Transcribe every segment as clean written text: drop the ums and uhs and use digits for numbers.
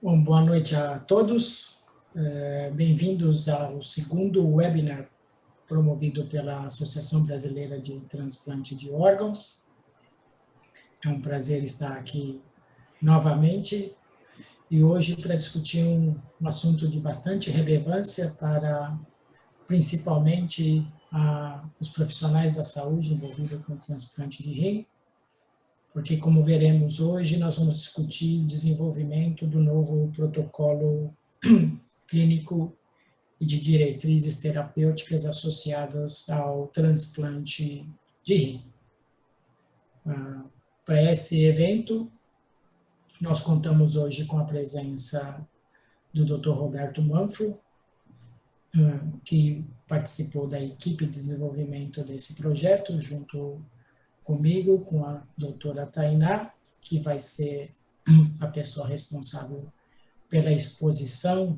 Bom, boa noite a todos. Bem-vindos ao segundo webinar promovido pela Associação Brasileira de Transplante de Órgãos. É um prazer estar aqui novamente e hoje para discutir um assunto de bastante relevância para principalmente os profissionais da saúde envolvidos com o transplante de rim, porque, como veremos hoje, nós vamos discutir o desenvolvimento do novo protocolo clínico e de diretrizes terapêuticas associadas ao transplante de rim. Para esse evento, nós contamos hoje com a presença do Dr. Roberto Manfro, que participou da equipe de desenvolvimento desse projeto, junto comigo, com a doutora Tainá, que vai ser a pessoa responsável pela exposição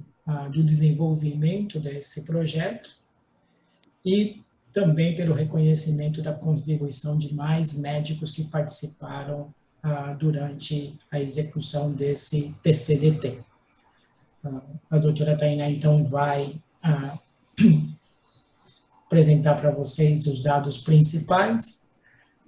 do desenvolvimento desse projeto e também pelo reconhecimento da contribuição de mais médicos que participaram durante a execução desse PCDT. A doutora Tainá, então, vai apresentar para vocês os dados principais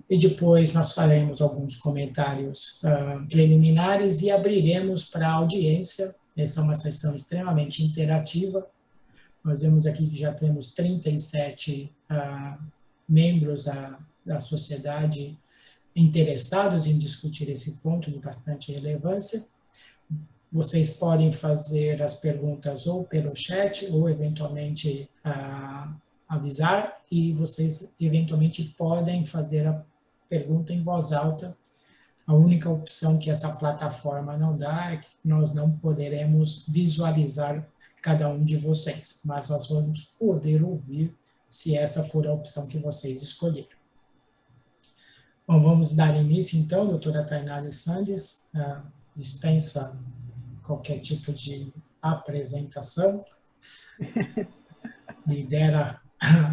e depois nós faremos alguns comentários preliminares e abriremos para a audiência. Essa é uma sessão extremamente interativa. Nós vemos aqui que já temos 37 membros da sociedade interessados em discutir esse ponto de bastante relevância. Vocês podem fazer as perguntas ou pelo chat ou eventualmente avisar, e vocês eventualmente podem fazer a pergunta em voz alta. A única opção que essa plataforma não dá é que nós não poderemos visualizar cada um de vocês, mas nós vamos poder ouvir se essa for a opção que vocês escolheram. Bom, vamos dar início então, doutora Tainá Sandes, dispensa qualquer tipo de apresentação, lidera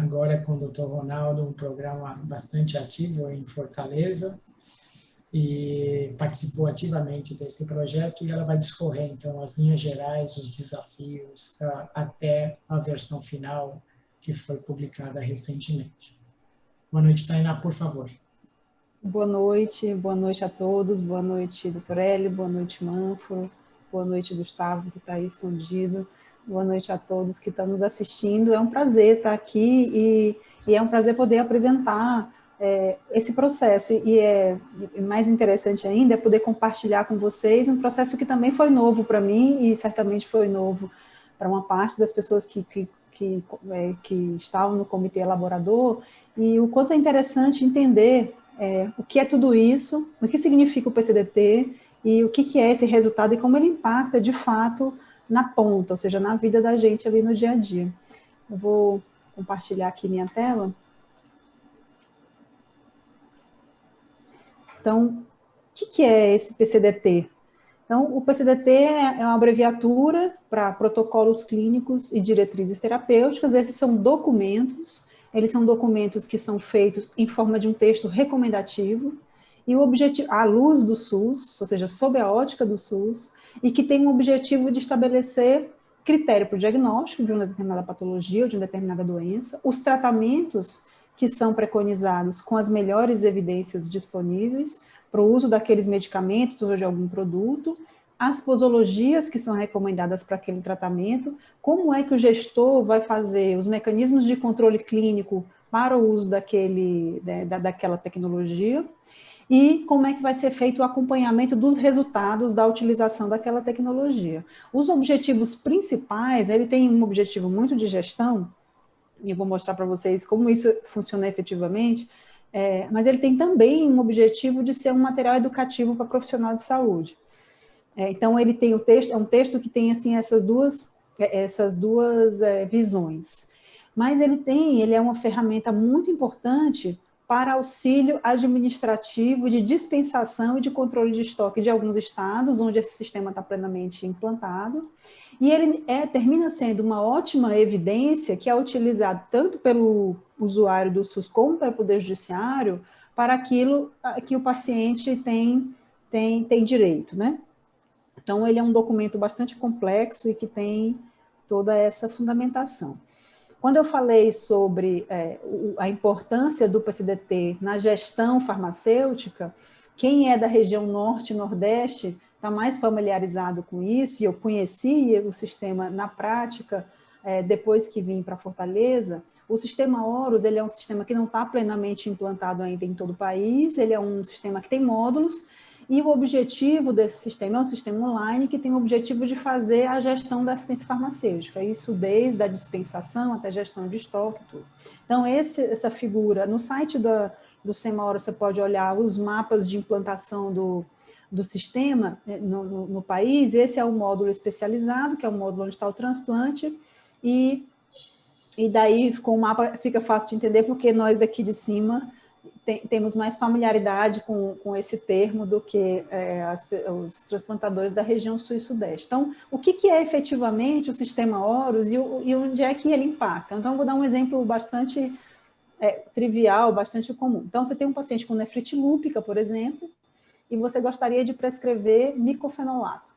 agora com o Dr. Ronaldo um programa bastante ativo em Fortaleza e participou ativamente desse projeto, e ela vai discorrer então as linhas gerais, os desafios até a versão final que foi publicada recentemente. Boa noite, Tainá, por favor. Boa noite a todos, boa noite, doutor Hélio, boa noite, Manfro, boa noite, Gustavo, que está aí escondido. Boa noite a todos que estão nos assistindo. É um prazer estar aqui e é um prazer poder apresentar esse processo. E mais interessante ainda é poder compartilhar com vocês um processo que também foi novo para mim e certamente foi novo para uma parte das pessoas que estavam no comitê elaborador, e o quanto é interessante entender o que é tudo isso, o que significa o PCDT e o que é esse resultado e como ele impacta de fato na ponta, ou seja, na vida da gente ali no dia a dia. Eu vou compartilhar aqui minha tela. Então, o que é esse PCDT? Então, o PCDT é uma abreviatura para protocolos clínicos e diretrizes terapêuticas. Esses são documentos, eles são documentos que são feitos em forma de um texto recomendativo, e o objetivo, à luz do SUS, ou seja, sob a ótica do SUS, e que tem um objetivo de estabelecer critério para o diagnóstico de uma determinada patologia ou de uma determinada doença, os tratamentos que são preconizados com as melhores evidências disponíveis para o uso daqueles medicamentos ou de algum produto, as posologias que são recomendadas para aquele tratamento, como é que o gestor vai fazer os mecanismos de controle clínico para o uso daquela tecnologia, e como é que vai ser feito o acompanhamento dos resultados da utilização daquela tecnologia. Os objetivos principais, ele tem um objetivo muito de gestão, e eu vou mostrar para vocês como isso funciona efetivamente, mas ele tem também um objetivo de ser um material educativo para profissional de saúde. Então, ele tem é um texto que tem assim, essas duas visões. Mas ele é uma ferramenta muito importante para auxílio administrativo de dispensação e de controle de estoque de alguns estados, onde esse sistema está plenamente implantado, e ele termina sendo uma ótima evidência que é utilizado tanto pelo usuário do SUS como pelo Poder Judiciário para aquilo que o paciente tem direito, né? Então, ele é um documento bastante complexo e que tem toda essa fundamentação. Quando eu falei sobre a importância do PCDT na gestão farmacêutica, quem é da região norte e nordeste está mais familiarizado com isso, e eu conheci o sistema na prática depois que vim para Fortaleza. O sistema Horus, ele é um sistema que não está plenamente implantado ainda em todo o país, ele é um sistema que tem módulos, e o objetivo desse sistema é um sistema online que tem o objetivo de fazer a gestão da assistência farmacêutica, isso desde a dispensação até a gestão de estoque e tudo. Então, essa figura, no site do SEMA-Horus você pode olhar os mapas de implantação do sistema no país. Esse é o módulo especializado, que é o módulo onde está o transplante, e daí com o mapa fica fácil de entender, porque nós daqui de cima temos mais familiaridade com esse termo do que os transplantadores da região sul e sudeste. Então, o que é efetivamente o sistema Horus e onde é que ele impacta? Então, vou dar um exemplo bastante trivial, bastante comum. Então, você tem um paciente com nefrite lúpica, por exemplo, e você gostaria de prescrever micofenolato.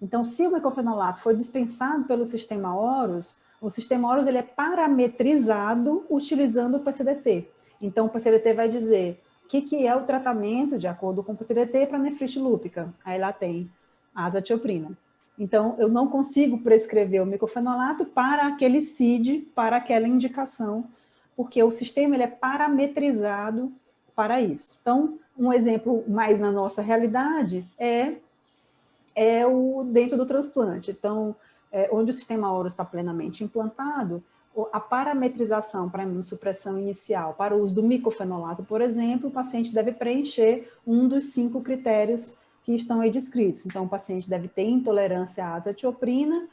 Então, se o micofenolato for dispensado pelo sistema Horus, o sistema Horus ele é parametrizado utilizando o PCDT. Então, o PCDT vai dizer o que é o tratamento, de acordo com o PCDT, para nefrite lúpica. Aí lá tem a azatioprina. Então, eu não consigo prescrever o micofenolato para aquele CID, para aquela indicação, porque o sistema ele é parametrizado para isso. Então, um exemplo mais na nossa realidade é o dentro do transplante. Então, onde o sistema Horus está plenamente implantado, a parametrização para a imunossupressão inicial para o uso do micofenolato, por exemplo, o paciente deve preencher um dos 5 critérios que estão aí descritos. Então, o paciente deve ter intolerância à azatioprina,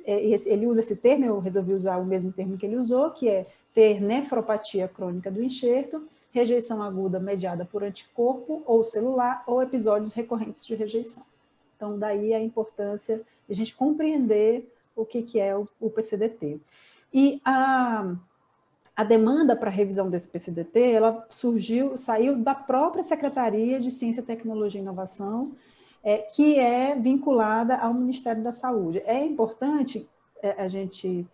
ele usa esse termo, eu resolvi usar o mesmo termo que ele usou, que é ter nefropatia crônica do enxerto, rejeição aguda mediada por anticorpo ou celular, ou episódios recorrentes de rejeição. Então, daí a importância de a gente compreender o que é o PCDT. E a demanda para a revisão desse PCDT, ela saiu da própria Secretaria de Ciência, Tecnologia e Inovação, que é vinculada ao Ministério da Saúde. É importante a gente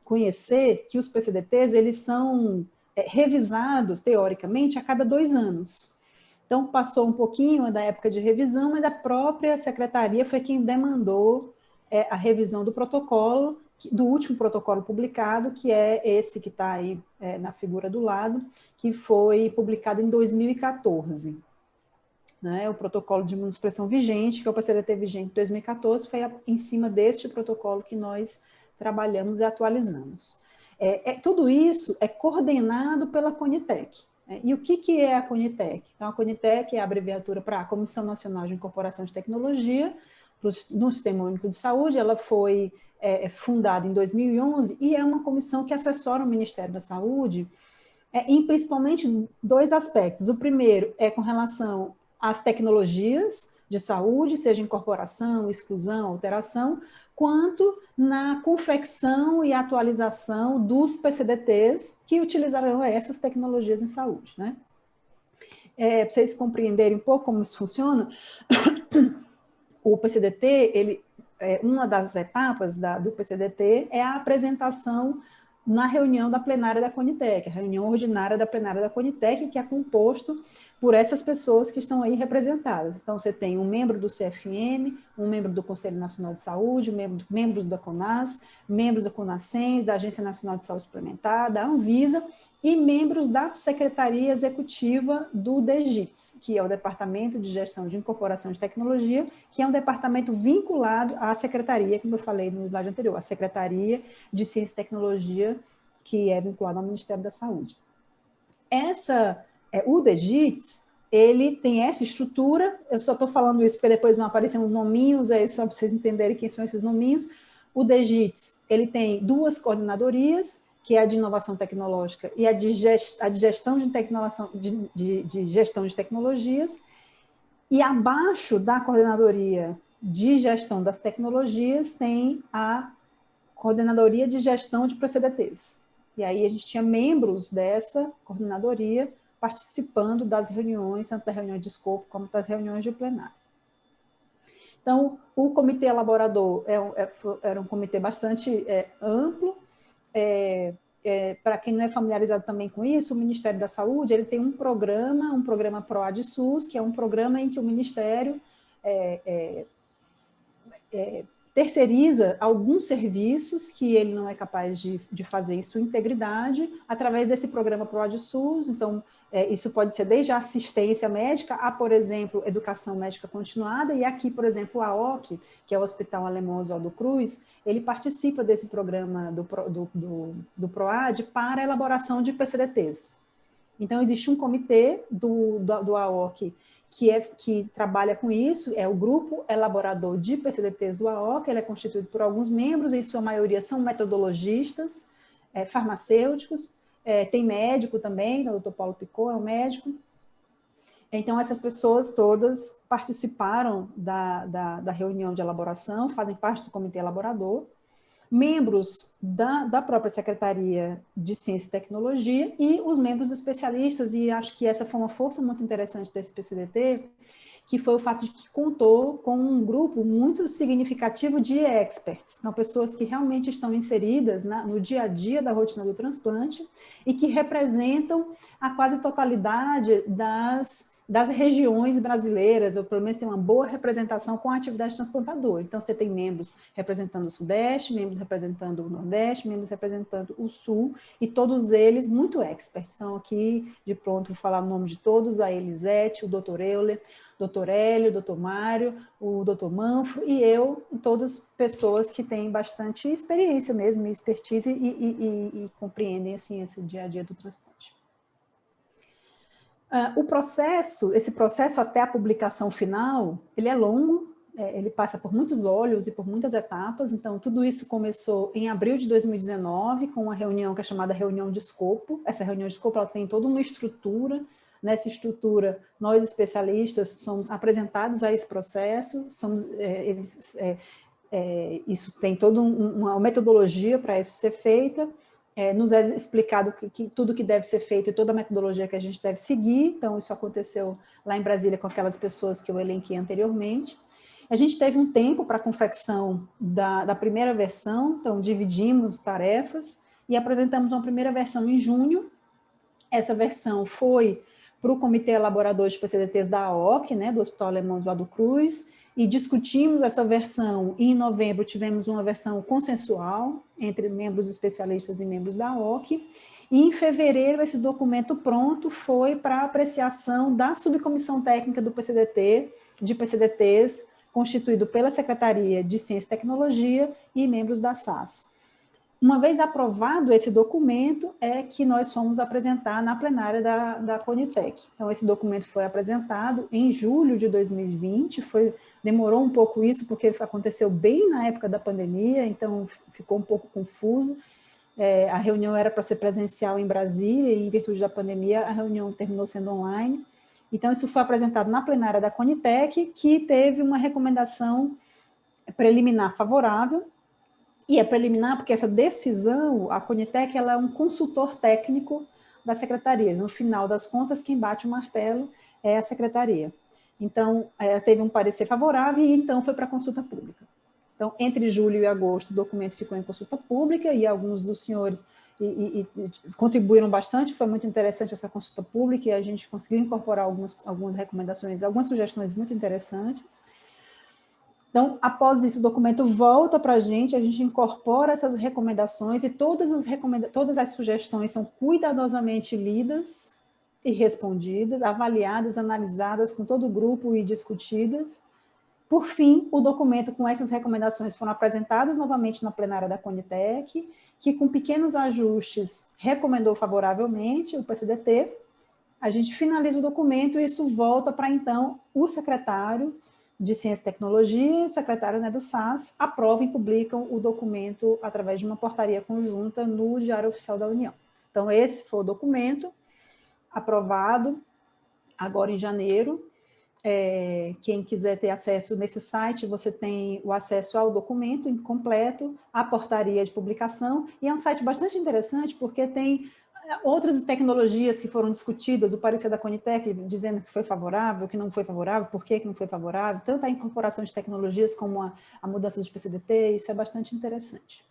conhecer que os PCDTs, eles são revisados, teoricamente, a cada 2 anos. Então, passou um pouquinho da época de revisão, mas a própria secretaria foi quem demandou a revisão do protocolo, do último protocolo publicado, que é esse que está aí na figura do lado, que foi publicado em 2014. Né? O protocolo de imunossupressão vigente, que é o PCDT vigente de 2014, foi em cima deste protocolo que nós trabalhamos e atualizamos. Tudo isso é coordenado pela Conitec. E o que é a Conitec? Então, a Conitec é a abreviatura para a Comissão Nacional de Incorporação de Tecnologia no Sistema Único de Saúde. Ela foi fundada em 2011 e é uma comissão que assessora o Ministério da Saúde em principalmente 2 aspectos. O primeiro é com relação às tecnologias de saúde, seja incorporação, exclusão, alteração, quanto na confecção e atualização dos PCDTs que utilizarão essas tecnologias em saúde. Né? Para vocês compreenderem um pouco como isso funciona, o PCDT, uma das etapas do PCDT é a apresentação na reunião da plenária da Conitec, a reunião ordinária da plenária da Conitec, que é composto por essas pessoas que estão aí representadas. Então, você tem um membro do CFM, um membro do Conselho Nacional de Saúde, membros da CONAS, membros da CONASCENS, da Agência Nacional de Saúde Suplementar, da Anvisa, e membros da Secretaria Executiva do DGITS, que é o Departamento de Gestão de Incorporação de Tecnologia, que é um departamento vinculado à Secretaria, como eu falei no slide anterior, a Secretaria de Ciência e Tecnologia, que é vinculada ao Ministério da Saúde. O DGITS, ele tem essa estrutura, eu só estou falando isso porque depois vão aparecer uns nominhos, só para vocês entenderem quem são esses nominhos. O DGITS, ele tem 2 coordenadorias, que é a de inovação tecnológica e a de gestão de gestão de tecnologias, e abaixo da coordenadoria de gestão das tecnologias tem a coordenadoria de gestão de PCDTs. E aí a gente tinha membros dessa coordenadoria participando das reuniões, tanto das reuniões de escopo como das reuniões de plenário. Então, o comitê elaborador era um comitê bastante amplo. Para quem não é familiarizado também com isso, o Ministério da Saúde ele tem um programa PROAD-SUS, que é um programa em que o Ministério terceiriza alguns serviços que ele não é capaz de fazer em sua integridade através desse programa PROAD-SUS. Então, isso pode ser desde a assistência médica a, por exemplo, educação médica continuada, e aqui, por exemplo, o AOC, que é o Hospital Alemão Oswaldo Cruz, ele participa desse programa do PROAD para a elaboração de PCDTs. Então, existe um comitê do AOC que trabalha com isso, é o Grupo Elaborador de PCDTs do AOC, ele é constituído por alguns membros, em sua maioria são metodologistas, farmacêuticos, tem médico também, o Dr. Paulo Picot é um médico. Então, essas pessoas todas participaram da reunião de elaboração, fazem parte do comitê elaborador, membros da própria Secretaria de Ciência e Tecnologia e os membros especialistas, e acho que essa foi uma força muito interessante desse PCDT, que foi o fato de que contou com um grupo muito significativo de experts, então pessoas que realmente estão inseridas no dia a dia da rotina do transplante e que representam a quase totalidade das regiões brasileiras, ou pelo menos tem uma boa representação com a atividade transplantadora. Então, você tem membros representando o Sudeste, membros representando o Nordeste, membros representando o Sul, e todos eles muito experts. Estão aqui, de pronto, vou falar o nome de todos, a Elisete, o Dr. Euler, Dr. Hélio, Dr. Mário, o Dr. Manfro e eu, todas pessoas que têm bastante experiência mesmo, expertise e compreendem assim, esse dia a dia do transplante. Esse processo até a publicação final, ele é longo, ele passa por muitos olhos e por muitas etapas, então tudo isso começou em abril de 2019, com uma reunião que é chamada reunião de escopo. Essa reunião de escopo ela tem toda uma estrutura, nessa estrutura nós especialistas somos apresentados a esse processo, isso tem toda uma metodologia para isso ser feita, nos é explicado que tudo que deve ser feito e toda a metodologia que a gente deve seguir. Então, isso aconteceu lá em Brasília com aquelas pessoas que eu elenquei anteriormente. A gente teve um tempo para a confecção da primeira versão, então dividimos tarefas e apresentamos uma primeira versão em junho. Essa versão foi para o Comitê Elaborador de PCDTs da AOC, do Hospital Alemão Oswaldo Cruz, e discutimos essa versão, e em novembro tivemos uma versão consensual entre membros especialistas e membros da OC, e em fevereiro esse documento pronto foi para apreciação da subcomissão técnica do PCDT, de PCDTs, constituído pela Secretaria de Ciência e Tecnologia e membros da SAS. Uma vez aprovado esse documento, é que nós fomos apresentar na plenária da Conitec. Então, esse documento foi apresentado em julho de 2020, demorou um pouco isso, porque aconteceu bem na época da pandemia, então ficou um pouco confuso. A reunião era para ser presencial em Brasília, e em virtude da pandemia, a reunião terminou sendo online. Então, isso foi apresentado na plenária da Conitec, que teve uma recomendação preliminar favorável. E é preliminar porque essa decisão, a Conitec, ela é um consultor técnico da secretaria. No final das contas, quem bate o martelo é a secretaria. Então, teve um parecer favorável e então foi para consulta pública. Então, entre julho e agosto, o documento ficou em consulta pública e alguns dos senhores contribuíram bastante, foi muito interessante essa consulta pública e a gente conseguiu incorporar algumas recomendações, algumas sugestões muito interessantes. Então, após isso, o documento volta para a gente incorpora essas recomendações e todas as sugestões são cuidadosamente lidas e respondidas, avaliadas, analisadas com todo o grupo e discutidas. Por fim, o documento com essas recomendações foram apresentados novamente na plenária da Conitec, que com pequenos ajustes recomendou favoravelmente o PCDT. A gente finaliza o documento e isso volta para, então, o secretário de Ciência e Tecnologia, o secretário do SAS, aprovam e publicam o documento através de uma portaria conjunta no Diário Oficial da União. Então, esse foi o documento aprovado agora em janeiro. Quem quiser ter acesso nesse site, você tem o acesso ao documento incompleto, à portaria de publicação, e é um site bastante interessante porque tem Outras tecnologias que foram discutidas, o parecer da Conitec dizendo que foi favorável, que não foi favorável, por que não foi favorável, tanto a incorporação de tecnologias como a mudança de PCDT, isso é bastante interessante.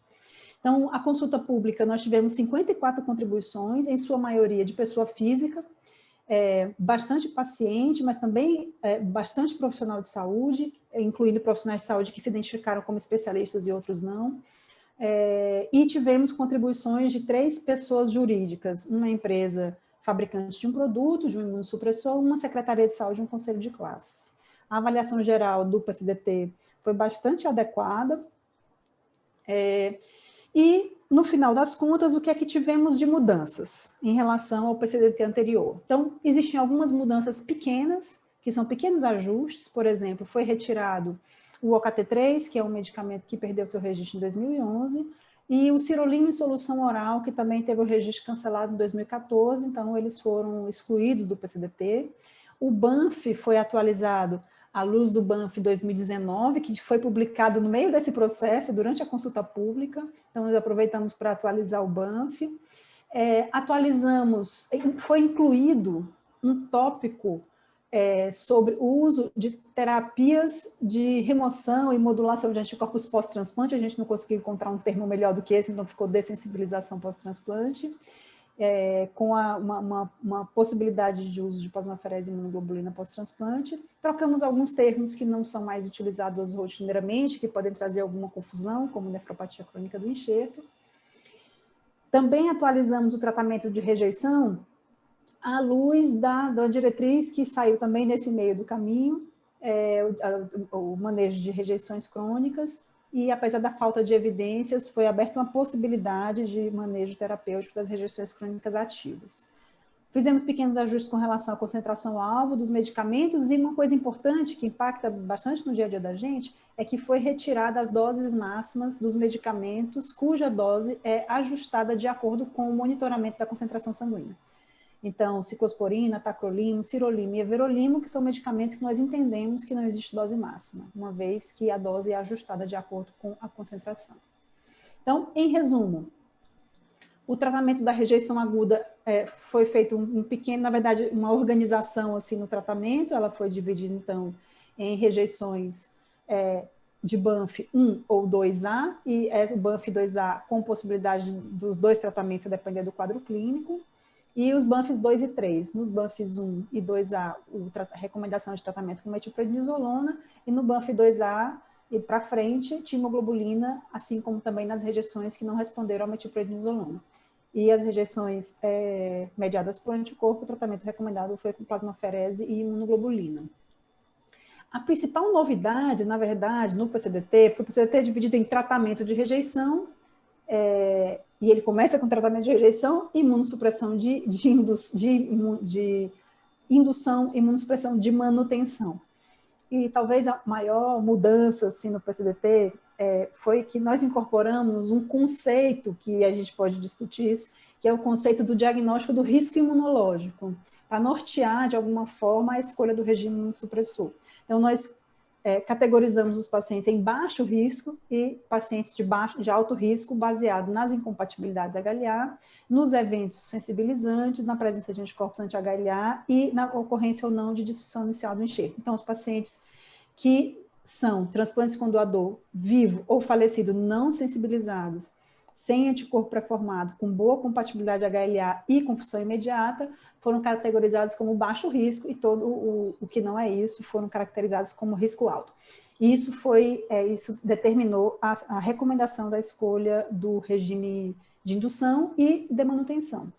Então, a consulta pública, nós tivemos 54 contribuições, em sua maioria de pessoa física, bastante paciente, mas também bastante profissional de saúde, incluindo profissionais de saúde que se identificaram como especialistas e outros não. E tivemos contribuições de 3 pessoas jurídicas, uma empresa fabricante de um produto, de um imunossupressor, uma secretaria de saúde e um conselho de classe. A avaliação geral do PCDT foi bastante adequada, e, no final das contas, o que é que tivemos de mudanças em relação ao PCDT anterior? Então, existem algumas mudanças pequenas, que são pequenos ajustes, por exemplo, foi retirado o OKT3, que é um medicamento que perdeu seu registro em 2011, e o Sirolimo em solução oral, que também teve o registro cancelado em 2014, então eles foram excluídos do PCDT. O BANF foi atualizado à luz do BANF 2019, que foi publicado no meio desse processo, durante a consulta pública, então nós aproveitamos para atualizar o BANF. Atualizamos, foi incluído um tópico sobre o uso de terapias de remoção e modulação de anticorpos pós-transplante, a gente não conseguiu encontrar um termo melhor do que esse, então ficou dessensibilização pós-transplante, com uma possibilidade de uso de plasmaferese e imunoglobulina pós-transplante. Trocamos alguns termos que não são mais utilizados rotineiramente, que podem trazer alguma confusão, como nefropatia crônica do enxerto. Também atualizamos o tratamento de rejeição à luz da diretriz que saiu também nesse meio do caminho, o manejo de rejeições crônicas, e apesar da falta de evidências, foi aberta uma possibilidade de manejo terapêutico das rejeições crônicas ativas. Fizemos pequenos ajustes com relação à concentração-alvo dos medicamentos, e uma coisa importante que impacta bastante no dia a dia da gente é que foi retirada as doses máximas dos medicamentos cuja dose é ajustada de acordo com o monitoramento da concentração sanguínea. Então, ciclosporina, tacrolimo, sirolimo e everolimo, que são medicamentos que nós entendemos que não existe dose máxima, uma vez que a dose é ajustada de acordo com a concentração. Então, em resumo, o tratamento da rejeição aguda foi feito um pequeno, na verdade, uma organização assim no tratamento, ela foi dividida, então, em rejeições de BANF 1 ou 2A, e o BANF 2A com possibilidade dos 2 tratamentos, a depender do quadro clínico, e os BANFs 2 e 3. Nos BANFs 1 e 2A, a recomendação de tratamento com metilprednisolona, e no BANF 2A e para frente, timoglobulina, assim como também nas rejeições que não responderam ao metilprednisolona. E as rejeições mediadas por anticorpo, o tratamento recomendado foi com plasmaferese e imunoglobulina. A principal novidade, na verdade, no PCDT, porque o PCDT é dividido em tratamento de rejeição, e ele começa com tratamento de rejeição, imunossupressão de indução, imunossupressão de manutenção. E talvez a maior mudança assim, no PCDT foi que nós incorporamos um conceito que a gente pode discutir isso, que é o conceito do diagnóstico do risco imunológico, para nortear, de alguma forma, a escolha do regime imunossupressor. Então, nós categorizamos os pacientes em baixo risco e pacientes de alto risco, baseado nas incompatibilidades HLA, nos eventos sensibilizantes, na presença de anticorpos anti-HLA e na ocorrência ou não de disfunção inicial do enxerto. Então, os pacientes que são transplantes com doador vivo ou falecido não sensibilizados, sem anticorpo pré-formado, com boa compatibilidade HLA e com função imediata, foram categorizados como baixo risco, e todo o que não é isso foram caracterizados como risco alto. E isso isso determinou a recomendação da escolha do regime de indução e de manutenção.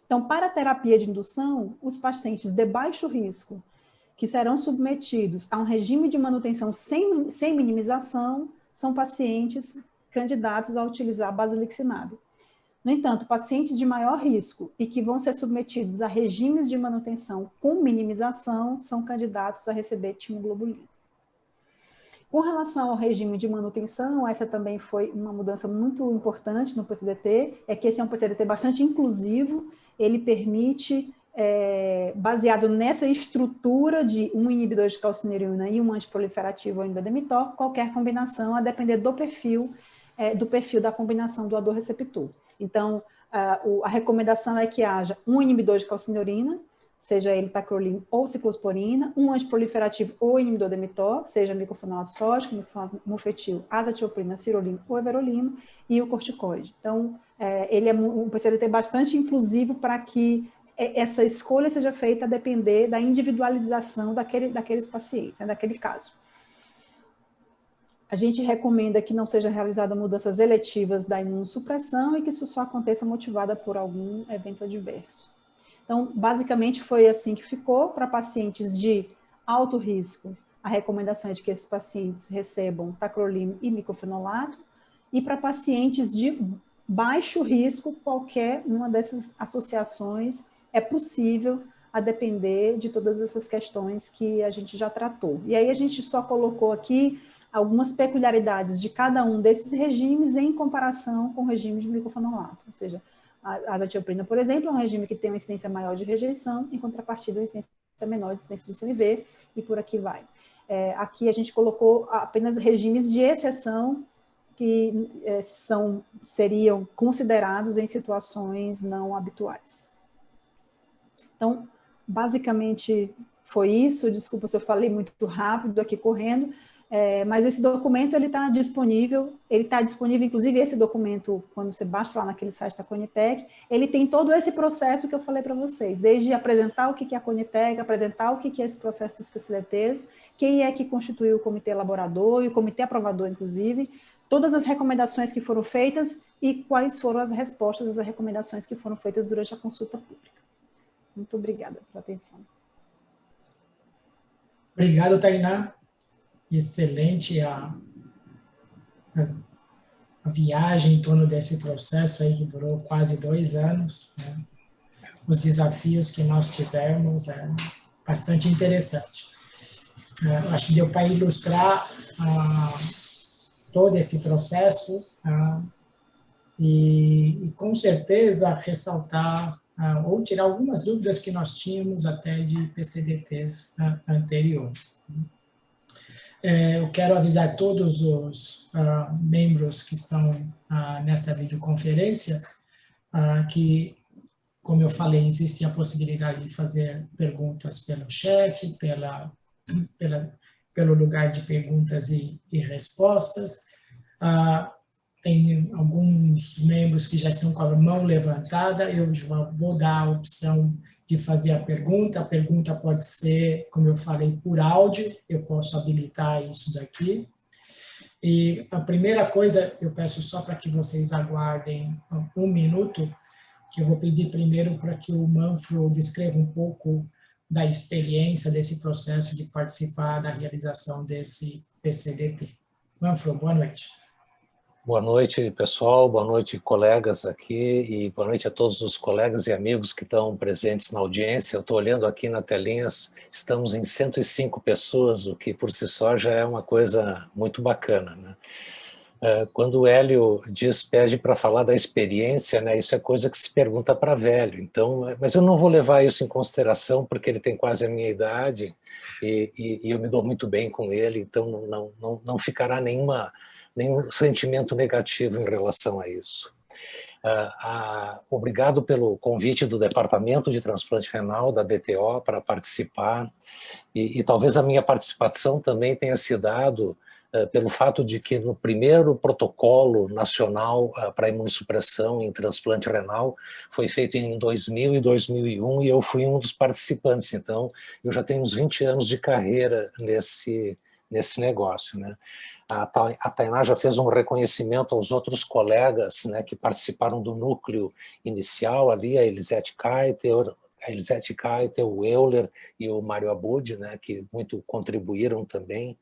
Então, para a terapia de indução, os pacientes de baixo risco, que serão submetidos a um regime de manutenção sem minimização, são pacientes candidatos a utilizar basiliximab. No entanto, pacientes de maior risco e que vão ser submetidos a regimes de manutenção com minimização são candidatos a receber timoglobulina. Com relação ao regime de manutenção, essa também foi uma mudança muito importante no PCDT, é que esse é um PCDT bastante inclusivo, ele permite, baseado nessa estrutura de um inibidor de calcineurina e um antiproliferativo ou embedemitor, qualquer combinação, a depender do perfil da combinação doador-receptor. Então, a recomendação é que haja um inibidor de calcineurina, seja ele tacrolimus ou ciclosporina, um antiproliferativo ou inibidor de mTOR, seja micofenolato sódico, micofenolato mofetil, azatioprina, sirolimo ou everolimo, e o corticoide. Então, ele é um PCDT bastante inclusivo para que essa escolha seja feita a depender da individualização daqueles pacientes, né, daquele caso. A gente recomenda que não seja realizada mudanças eletivas da imunossupressão e que isso só aconteça motivada por algum evento adverso. Então, basicamente, foi assim que ficou. Para pacientes de alto risco, a recomendação é de que esses pacientes recebam tacrolimus e micofenolato, e para pacientes de baixo risco, qualquer uma dessas associações é possível, a depender de todas essas questões que a gente já tratou. E aí a gente só colocou aqui algumas peculiaridades de cada um desses regimes em comparação com o regime de micofenolato, ou seja, a azatioprina, por exemplo, é um regime que tem uma incidência maior de rejeição, em contrapartida, uma incidência menor de incidência de CNV, e por aqui vai. Aqui a gente colocou apenas regimes de exceção que seriam considerados em situações não habituais. Então, basicamente foi isso. Desculpa se eu falei muito rápido aqui correndo, mas esse documento ele está disponível, inclusive esse documento, quando você baixa lá naquele site da Conitec, ele tem todo esse processo que eu falei para vocês, desde apresentar o que é a Conitec, apresentar o que é esse processo dos PCDTs, quem é que constituiu o comitê elaborador e o comitê aprovador, inclusive, todas as recomendações que foram feitas e quais foram as respostas às recomendações que foram feitas durante a consulta pública. Muito obrigada pela atenção. Obrigado, Tainá. Excelente a viagem em torno desse processo aí que durou quase 2 anos, né? Os desafios que nós tivemos bastante interessante. Acho que deu para ilustrar todo esse processo e com certeza ressaltar ou tirar algumas dúvidas que nós tínhamos até de PCDTs anteriores. Eu quero avisar todos os membros que estão nessa videoconferência que, como eu falei, existe a possibilidade de fazer perguntas pelo chat, pelo lugar de perguntas e respostas. Tem alguns membros que já estão com a mão levantada, eu já vou dar a opção de fazer a pergunta pode ser, como eu falei, por áudio, eu posso habilitar isso daqui. E a primeira coisa, eu peço só para que vocês aguardem 1 minuto, que eu vou pedir primeiro para que o Manfro descreva um pouco da experiência desse processo de participar da realização desse PCDT. Manfro, boa noite. Boa noite, pessoal, boa noite, colegas aqui, e boa noite a todos os colegas e amigos que estão presentes na audiência. Eu estou olhando aqui na telinha, estamos em 105 pessoas, o que por si só já é uma coisa muito bacana, né? Quando o Hélio pede para falar da experiência, né, isso é coisa que se pergunta para velho, então, mas eu não vou levar isso em consideração, porque ele tem quase a minha idade, e eu me dou muito bem com ele, então não ficará nenhum sentimento negativo em relação a isso. Obrigado pelo convite do Departamento de Transplante Renal da BTO para participar, e talvez a minha participação também tenha se dado pelo fato de que no primeiro protocolo nacional para imunossupressão em transplante renal foi feito em 2000 e 2001 e eu fui um dos participantes, então eu já tenho uns 20 anos de carreira nesse negócio, né? A Tainá já fez um reconhecimento aos outros colegas, né, que participaram do núcleo inicial ali, a Elisete Keiter, o Euler e o Mário Abud, né, que muito contribuíram também.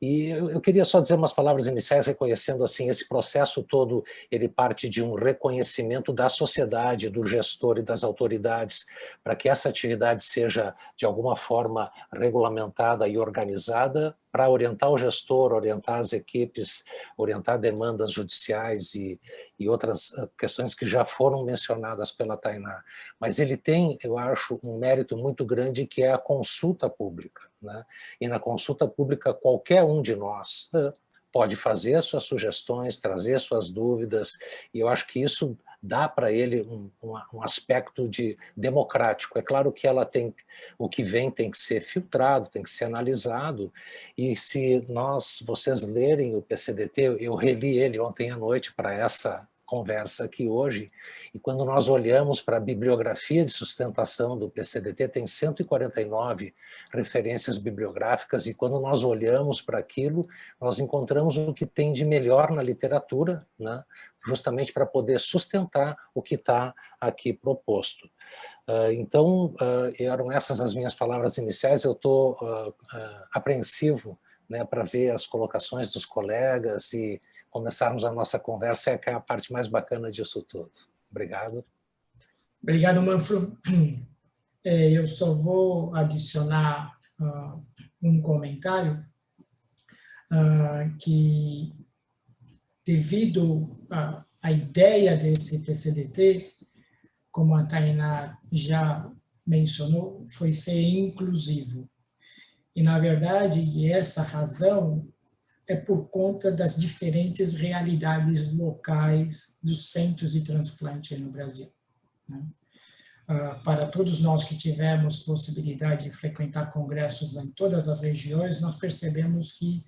E eu queria só dizer umas palavras iniciais reconhecendo assim, esse processo todo, ele parte de um reconhecimento da sociedade, do gestor e das autoridades, para que essa atividade seja de alguma forma regulamentada e organizada, para orientar o gestor, orientar as equipes, orientar demandas judiciais e outras questões que já foram mencionadas pela Tainá. Mas ele tem, eu acho, um mérito muito grande que é a consulta pública, né? E na consulta pública qualquer um de nós pode fazer suas sugestões, trazer suas dúvidas, e eu acho que isso dá para ele um aspecto democrático. É claro que o que vem tem que ser filtrado, tem que ser analisado, e se vocês lerem o PCDT, eu reli ele ontem à noite para essa conversa aqui hoje, e quando nós olhamos para a bibliografia de sustentação do PCDT, tem 149 referências bibliográficas, e quando nós olhamos para aquilo, nós encontramos o que tem de melhor na literatura, né, justamente para poder sustentar o que está aqui proposto. Então, eram essas as minhas palavras iniciais. Eu estou apreensivo, né, para ver as colocações dos colegas e começarmos a nossa conversa, que é a parte mais bacana disso tudo. Obrigado. Obrigado, Manfro. Eu só vou adicionar um comentário que, devido à ideia desse PCDT, como a Tainá já mencionou, foi ser inclusivo. E, na verdade, essa razão é por conta das diferentes realidades locais dos centros de transplante no Brasil, né? Para todos nós que tivemos possibilidade de frequentar congressos em todas as regiões, nós percebemos que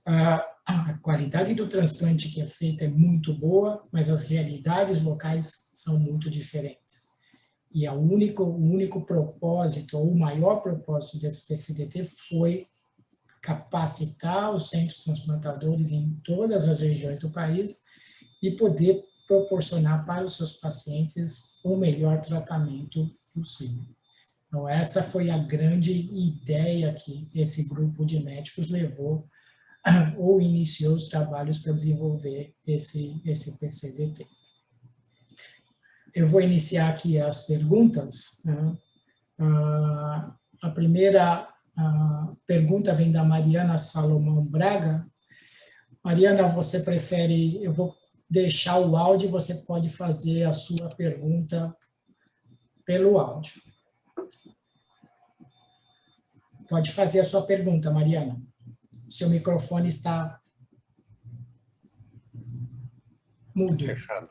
a qualidade do transplante que é feita é muito boa, mas as realidades locais são muito diferentes. E o único propósito, ou o maior propósito desse PCDT foi capacitar os centros transplantadores em todas as regiões do país e poder proporcionar para os seus pacientes o melhor tratamento possível. Então, essa foi a grande ideia que esse grupo de médicos levou ou iniciou os trabalhos para desenvolver esse PCDT. Eu vou iniciar aqui as perguntas, né? A primeira pergunta vem da Mariana Salomão Braga. Mariana, você prefere... Eu vou deixar o áudio, você pode fazer a sua pergunta pelo áudio. Pode fazer a sua pergunta, Mariana. Seu microfone está mudo. Fechado.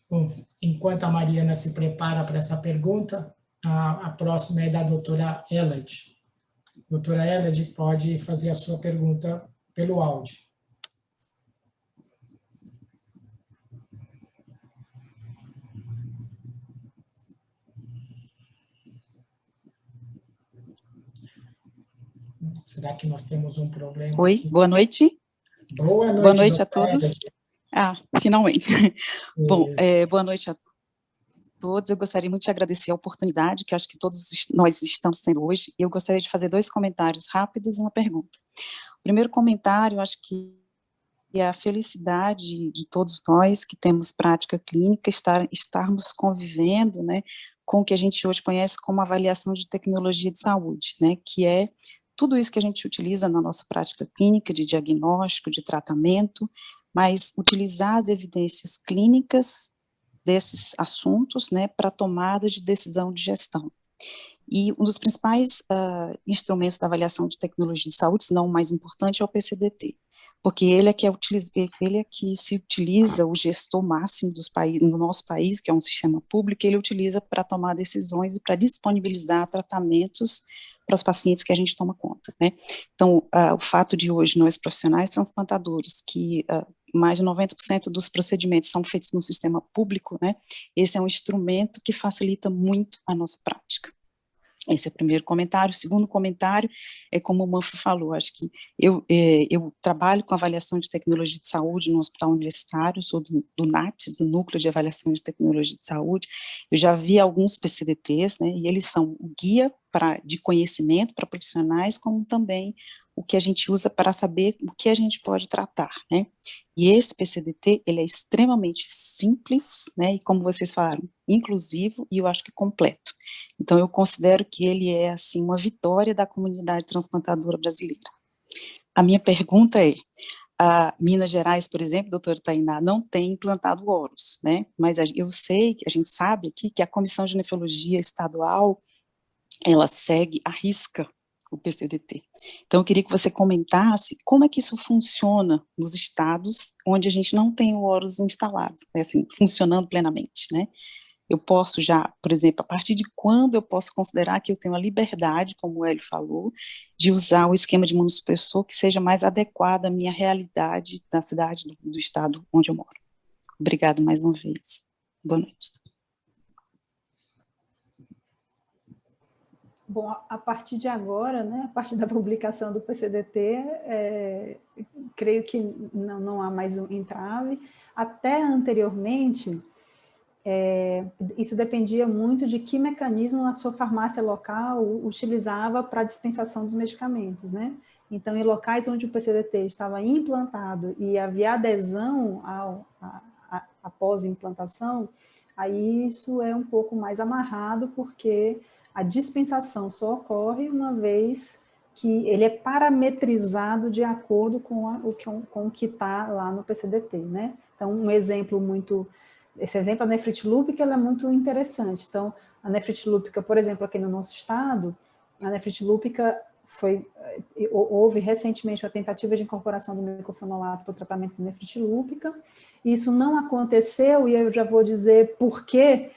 Bom, enquanto a Mariana se prepara para essa pergunta, a próxima é da doutora Eled. Doutora Eled, pode fazer a sua pergunta pelo áudio. Será que nós temos um problema? Oi, aqui? boa noite. Boa noite A todos. Finalmente. Bom, boa noite a todos. Eu gostaria muito de agradecer a oportunidade que acho que todos nós estamos tendo hoje. Eu gostaria de fazer 2 comentários rápidos e uma pergunta. O primeiro comentário, acho que é a felicidade de todos nós que temos prática clínica, estarmos convivendo, né, com o que a gente hoje conhece como avaliação de tecnologia de saúde, né, que é tudo isso que a gente utiliza na nossa prática clínica, de diagnóstico, de tratamento, mas utilizar as evidências clínicas desses assuntos, né, para tomada de decisão de gestão. E um dos principais instrumentos da avaliação de tecnologia de saúde, se não o mais importante, é o PCDT, porque ele é que se utiliza, o gestor máximo do nosso país, que é um sistema público, ele utiliza para tomar decisões e para disponibilizar tratamentos para os pacientes que a gente toma conta, né? Então, o fato de hoje nós profissionais transplantadores, que mais de 90% dos procedimentos são feitos no sistema público, né? Esse é um instrumento que facilita muito a nossa prática. Esse é o primeiro comentário. O segundo comentário é como o Manfro falou, acho que eu trabalho com avaliação de tecnologia de saúde no Hospital Universitário, sou do NATS, do Núcleo de Avaliação de Tecnologia de Saúde. Eu já vi alguns PCDTs, né, e eles são o guia de conhecimento para profissionais, como também o que a gente usa para saber o que a gente pode tratar, né? E esse PCDT, ele é extremamente simples, né, e como vocês falaram, inclusivo e eu acho que completo. Então, eu considero que ele é, assim, uma vitória da comunidade transplantadora brasileira. A minha pergunta é, A Minas Gerais, por exemplo, doutora Tainá, não tem implantado oros, né? Mas eu sei, a gente sabe aqui que a Comissão de Nefrologia Estadual, ela segue à risca o PCDT. Então, eu queria que você comentasse como é que isso funciona nos estados onde a gente não tem o oros instalado, né, assim, funcionando plenamente, né? Eu posso já, por exemplo, a partir de quando eu posso considerar que eu tenho a liberdade, como o Hélio falou, de usar o esquema de imunossupressor que seja mais adequado à minha realidade da cidade, do estado onde eu moro. Obrigada mais uma vez. Boa noite. Bom, a partir de agora, né, a partir da publicação do PCDT, creio que não há mais um entrave. Até anteriormente, isso dependia muito de que mecanismo a sua farmácia local utilizava para a dispensação dos medicamentos, né? Então, em locais onde o PCDT estava implantado e havia adesão após a implantação, aí isso é um pouco mais amarrado, porque a dispensação só ocorre uma vez que ele é parametrizado de acordo com o que está lá no PCDT, né? Então, um exemplo muito... Esse exemplo, a nefrite lúpica, ela é muito interessante. Então, a nefrite lúpica, por exemplo, aqui no nosso estado, a nefrite lúpica houve recentemente a tentativa de incorporação do mecofenolato para o tratamento de nefrite lúpica. Isso não aconteceu, e eu já vou dizer por quê.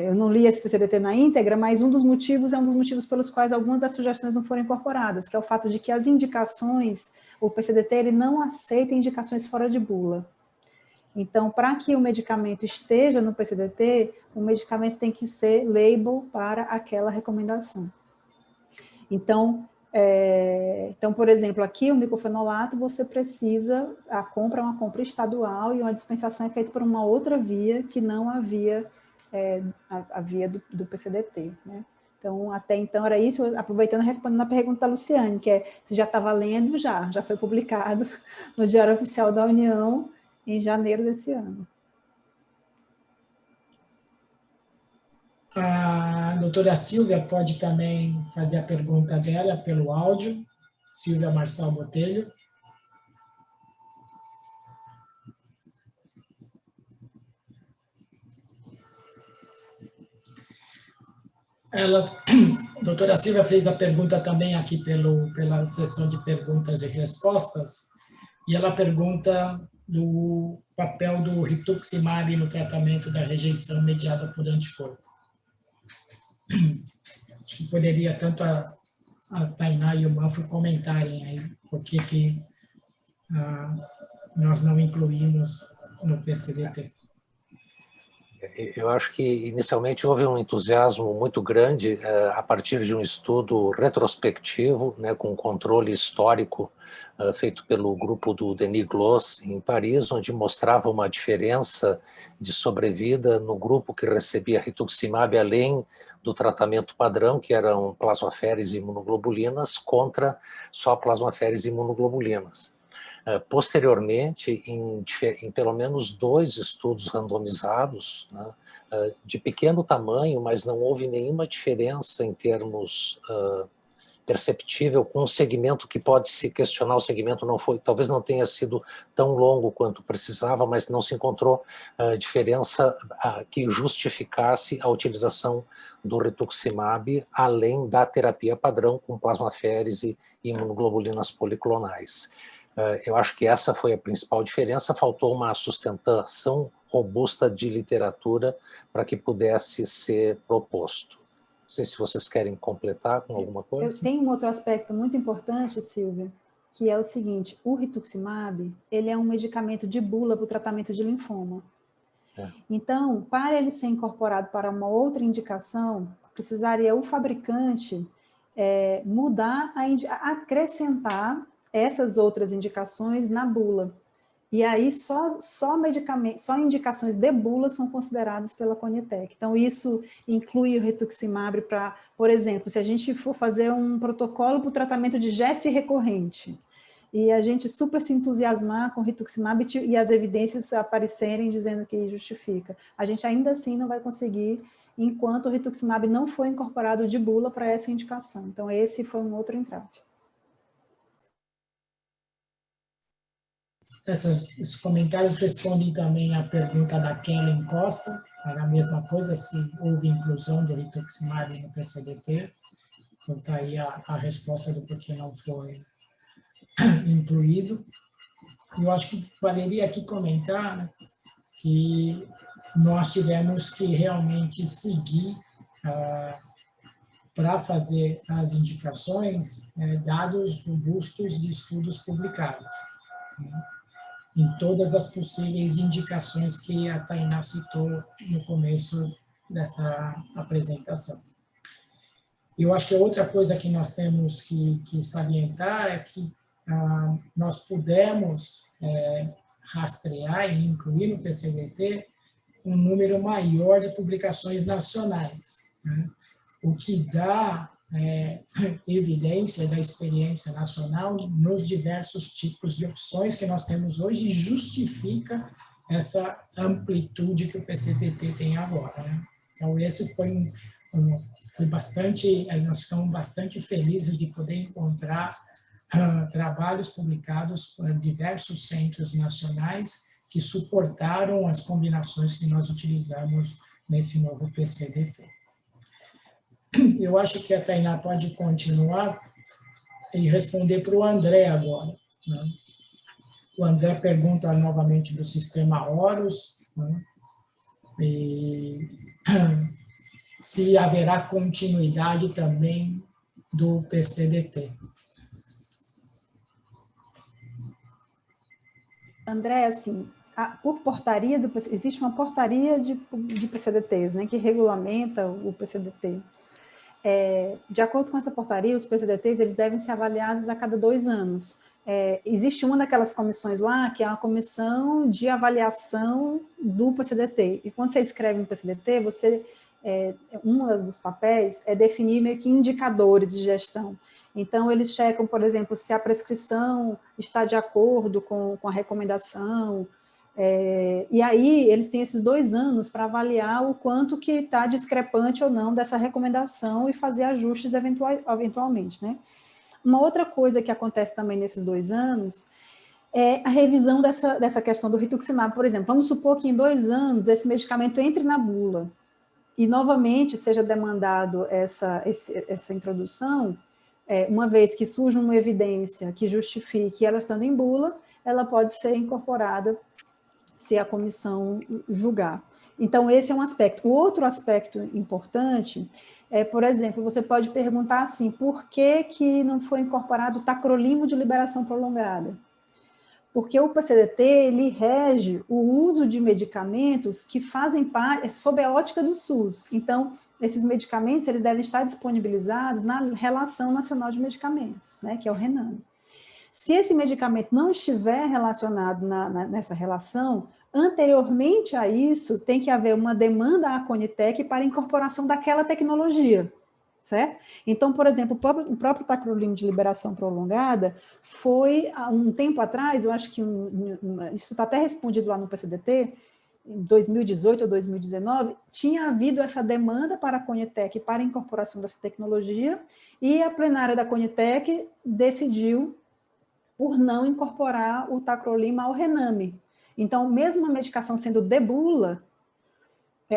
Eu não li esse PCDT na íntegra, mas um dos motivos é um dos motivos pelos quais algumas das sugestões não foram incorporadas, que é o fato de que as indicações, o PCDT, ele não aceita indicações fora de bula. Então, para que o medicamento esteja no PCDT, o medicamento tem que ser label para aquela recomendação. Então, por exemplo, aqui o micofenolato, você precisa, a compra é uma compra estadual e uma dispensação é feita por uma outra via que não a via do PCDT, né? Então, até então era isso, aproveitando e respondendo a pergunta da Luciane, que é, se já estava lendo, já foi publicado no Diário Oficial da União, em janeiro desse ano. A doutora Silvia pode também fazer a pergunta dela pelo áudio. Silvia Marçal Botelho. A doutora Silvia fez a pergunta também aqui pela sessão de perguntas e respostas, e ela pergunta do papel do rituximab no tratamento da rejeição mediada por anticorpo. Acho que poderia tanto a Tainá e o Manfro comentarem aí por que nós não incluímos no PCDT. Eu acho que inicialmente houve um entusiasmo muito grande a partir de um estudo retrospectivo, né, com controle histórico feito pelo grupo do Denis Gloss em Paris, onde mostrava uma diferença de sobrevida no grupo que recebia rituximab além do tratamento padrão, que eram plasmaféres e imunoglobulinas, contra só plasmaféres e imunoglobulinas. Posteriormente, em pelo menos 2 estudos randomizados, né, de pequeno tamanho, mas não houve nenhuma diferença em termos perceptível com um segmento que pode se questionar, o segmento não foi, talvez não tenha sido tão longo quanto precisava, mas não se encontrou diferença que justificasse a utilização do rituximab além da terapia padrão com plasmaféres e imunoglobulinas policlonais. Eu acho que essa foi a principal diferença, faltou uma sustentação robusta de literatura para que pudesse ser proposto. Não sei se vocês querem completar com alguma coisa. Eu tenho um outro aspecto muito importante, Silvia, que é o seguinte: o rituximab, ele é um medicamento de bula para o tratamento de linfoma. Então, para ele ser incorporado para uma outra indicação, precisaria o fabricante mudar, acrescentar essas outras indicações na bula. E aí só indicações de bula são consideradas pela Conitec. Então, isso inclui o rituximab para, por exemplo, se a gente for fazer um protocolo para o tratamento de GESF recorrente, e a gente super se entusiasmar com o rituximab e as evidências aparecerem dizendo que justifica, a gente ainda assim não vai conseguir, enquanto o rituximab não foi incorporado de bula para essa indicação. Então, esse foi um outro entrave. esses comentários respondem também à pergunta da Kellen Costa, era a mesma coisa, se houve inclusão do rituximab no PCDT. Então, está aí a resposta do porquê não foi incluído. Eu acho que valeria aqui comentar, né, que nós tivemos que realmente seguir para fazer as indicações dados robustos de estudos publicados, né, em todas as possíveis indicações que a Tainá citou no começo dessa apresentação. Eu acho que outra coisa que nós temos que salientar é que nós pudemos rastrear e incluir no PCDT um número maior de publicações nacionais, né? O que dá evidência da experiência nacional nos diversos tipos de opções que nós temos hoje e justifica essa amplitude que o PCDT tem agora, né? Então, esse foi bastante, nós ficamos bastante felizes de poder encontrar trabalhos publicados por diversos centros nacionais que suportaram as combinações que nós utilizamos nesse novo PCDT. Eu acho que a Tainá pode continuar e responder para o André agora, né? O André pergunta novamente do sistema Horus, né? E se haverá continuidade também do PCDT. André, assim, por portaria existe uma portaria de PCDTs, né, que regulamenta o PCDT. De acordo com essa portaria, os PCDTs eles devem ser avaliados a cada 2 anos. Existe uma daquelas comissões lá, que é uma comissão de avaliação do PCDT. E quando você escreve no PCDT, um dos papéis é definir meio que indicadores de gestão. Então, eles checam, por exemplo, se a prescrição está de acordo com a recomendação, e aí eles têm esses 2 anos para avaliar o quanto que está discrepante ou não dessa recomendação e fazer ajustes eventualmente, né? Uma outra coisa que acontece também nesses 2 anos é a revisão dessa questão do rituximab. Por exemplo, vamos supor que em 2 anos esse medicamento entre na bula e novamente seja demandado essa introdução, uma vez que surge uma evidência que justifique ela estando em bula, ela pode ser incorporada se a comissão julgar. Então, esse é um aspecto. O outro aspecto importante é, por exemplo, você pode perguntar assim, por que não foi incorporado o tacrolimo de liberação prolongada? Porque o PCDT, ele rege o uso de medicamentos que fazem parte, sob a ótica do SUS. Então, esses medicamentos, eles devem estar disponibilizados na Relação Nacional de Medicamentos, né, que é o RENAME. Se esse medicamento não estiver relacionado nessa relação, anteriormente a isso, tem que haver uma demanda à Conitec para incorporação daquela tecnologia, certo? Então, por exemplo, o próprio tacrolimo de liberação prolongada foi, há um tempo atrás, eu acho que isso está até respondido lá no PCDT, em 2018 ou 2019, tinha havido essa demanda para a Conitec para a incorporação dessa tecnologia, e a plenária da Conitec decidiu por não incorporar o tacrolimo ao RENAME. Então, mesmo a medicação sendo de bula,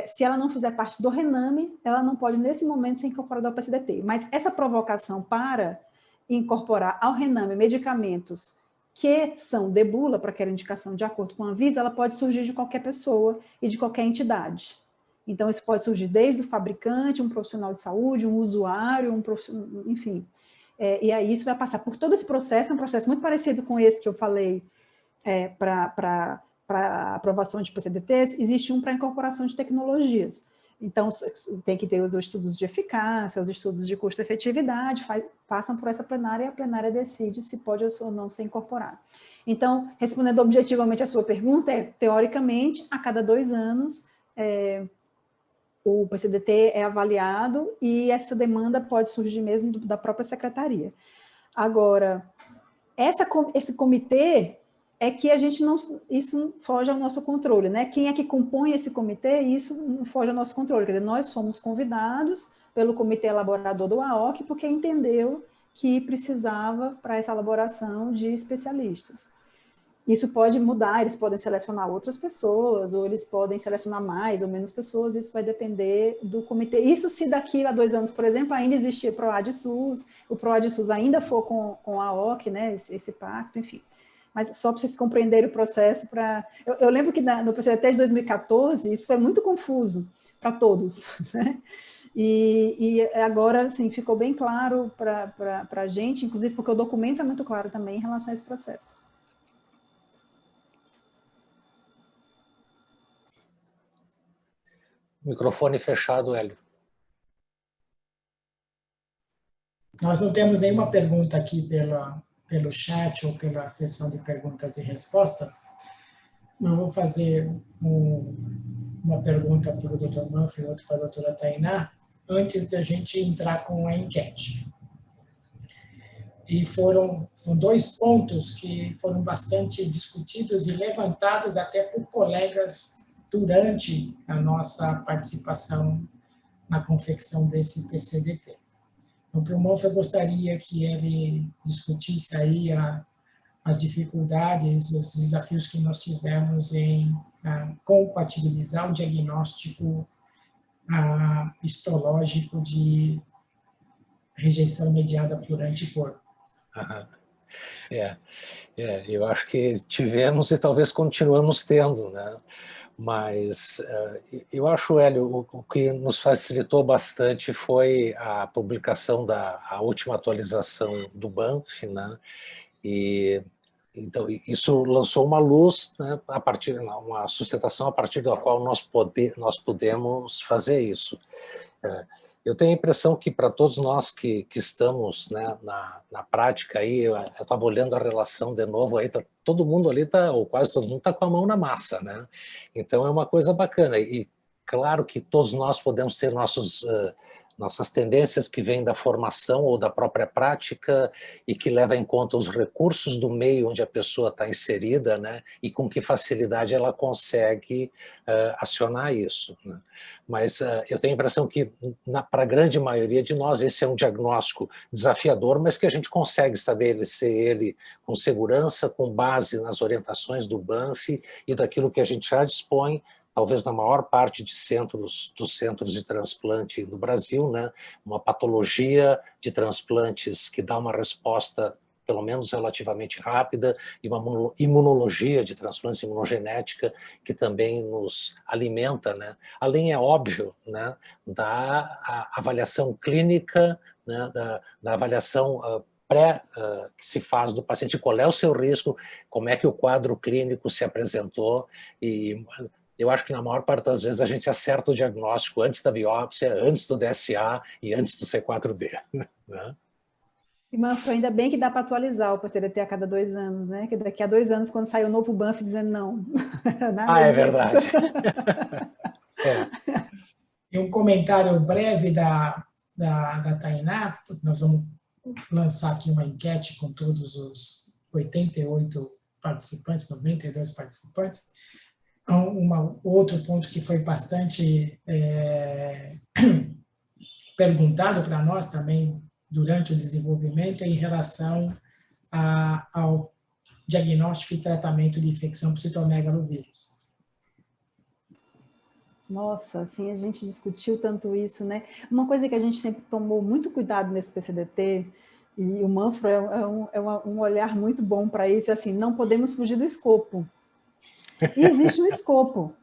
se ela não fizer parte do RENAME, ela não pode, nesse momento, ser incorporada ao PCDT. Mas essa provocação para incorporar ao RENAME medicamentos que são de bula, para aquela indicação de acordo com a Anvisa, ela pode surgir de qualquer pessoa e de qualquer entidade. Então, isso pode surgir desde o fabricante, um profissional de saúde, um usuário, enfim. E aí isso vai passar por todo esse processo, um processo muito parecido com esse que eu falei para aprovação de PCDTs, existe um para incorporação de tecnologias. Então, tem que ter os estudos de eficácia, os estudos de custo-efetividade, passam por essa plenária e a plenária decide se pode ou não ser incorporado. Então, respondendo objetivamente a sua pergunta, teoricamente, a cada 2 anos, o PCDT é avaliado e essa demanda pode surgir mesmo da própria secretaria. Agora, esse comitê é que a gente não, isso foge ao nosso controle, né? Quem é que compõe esse comitê, isso não foge ao nosso controle. Quer dizer, nós fomos convidados pelo comitê elaborador do AOC porque entendeu que precisava para essa elaboração de especialistas. Isso pode mudar, eles podem selecionar outras pessoas, ou eles podem selecionar mais ou menos pessoas, isso vai depender do comitê. Isso se daqui a 2 anos, por exemplo, ainda existir PROAD-SUS, o PROAD-SUS ainda for com a OC, né, esse pacto, enfim. Mas só para vocês compreenderem o processo. Eu lembro que no PCDT de 2014, isso foi muito confuso para todos, né? E agora, assim, ficou bem claro para a gente, inclusive porque o documento é muito claro também em relação a esse processo. Microfone fechado, Hélio. Nós não temos nenhuma pergunta aqui pelo chat ou pela sessão de perguntas e respostas. Eu vou fazer uma pergunta para o Dr. Manfred e outra para a doutora Tainá, antes da gente entrar com a enquete. E são 2 pontos que foram bastante discutidos e levantados até por colegas durante a nossa participação na confecção desse PCDT. Então, para o Manfred, eu gostaria que ele discutisse aí as dificuldades, os desafios que nós tivemos em compatibilizar o diagnóstico histológico de rejeição mediada por anticorpo. Eu acho que tivemos e talvez continuamos tendo, né? Mas eu acho, Hélio, o que nos facilitou bastante foi a publicação a última atualização do Banff, né? E então isso lançou uma luz, né, uma sustentação a partir da qual nós podemos fazer isso. Eu tenho a impressão que para todos nós que estamos, né, na prática, aí, eu estava olhando a relação de novo, aí todo mundo ali ou quase todo mundo está com a mão na massa, né? Então é uma coisa bacana. E claro que todos nós podemos ter nossas tendências que vêm da formação ou da própria prática e que leva em conta os recursos do meio onde a pessoa está inserida, né, e com que facilidade ela consegue acionar isso, né. Mas eu tenho a impressão que, para a grande maioria de nós, esse é um diagnóstico desafiador, mas que a gente consegue estabelecer ele com segurança, com base nas orientações do Banff e daquilo que a gente já dispõe, talvez na maior parte dos centros de transplante no Brasil, né, uma patologia de transplantes que dá uma resposta pelo menos relativamente rápida, e uma imunologia de transplantes, imunogenética, que também nos alimenta, né? Além, é óbvio, né, da avaliação clínica, né, da avaliação que se faz do paciente, qual é o seu risco, como é que o quadro clínico se apresentou, e eu acho que na maior parte das vezes a gente acerta o diagnóstico antes da biópsia, antes do DSA e antes do C4D. Né? E, Manfred, ainda bem que dá para atualizar o PCDT a cada 2 anos, né? Que daqui a 2 anos, quando sair o novo Banff dizendo não. É verdade. E um comentário breve da Tainá, porque nós vamos lançar aqui uma enquete com todos os 88 participantes, 92 participantes. Outro ponto que foi bastante perguntado para nós também durante o desenvolvimento é em relação ao diagnóstico e tratamento de infecção por citomegalovírus. Nossa, assim, a gente discutiu tanto isso, né? Uma coisa que a gente sempre tomou muito cuidado nesse PCDT, e o Manfred é um olhar muito bom para isso, é assim, não podemos fugir do escopo. E existe um escopo.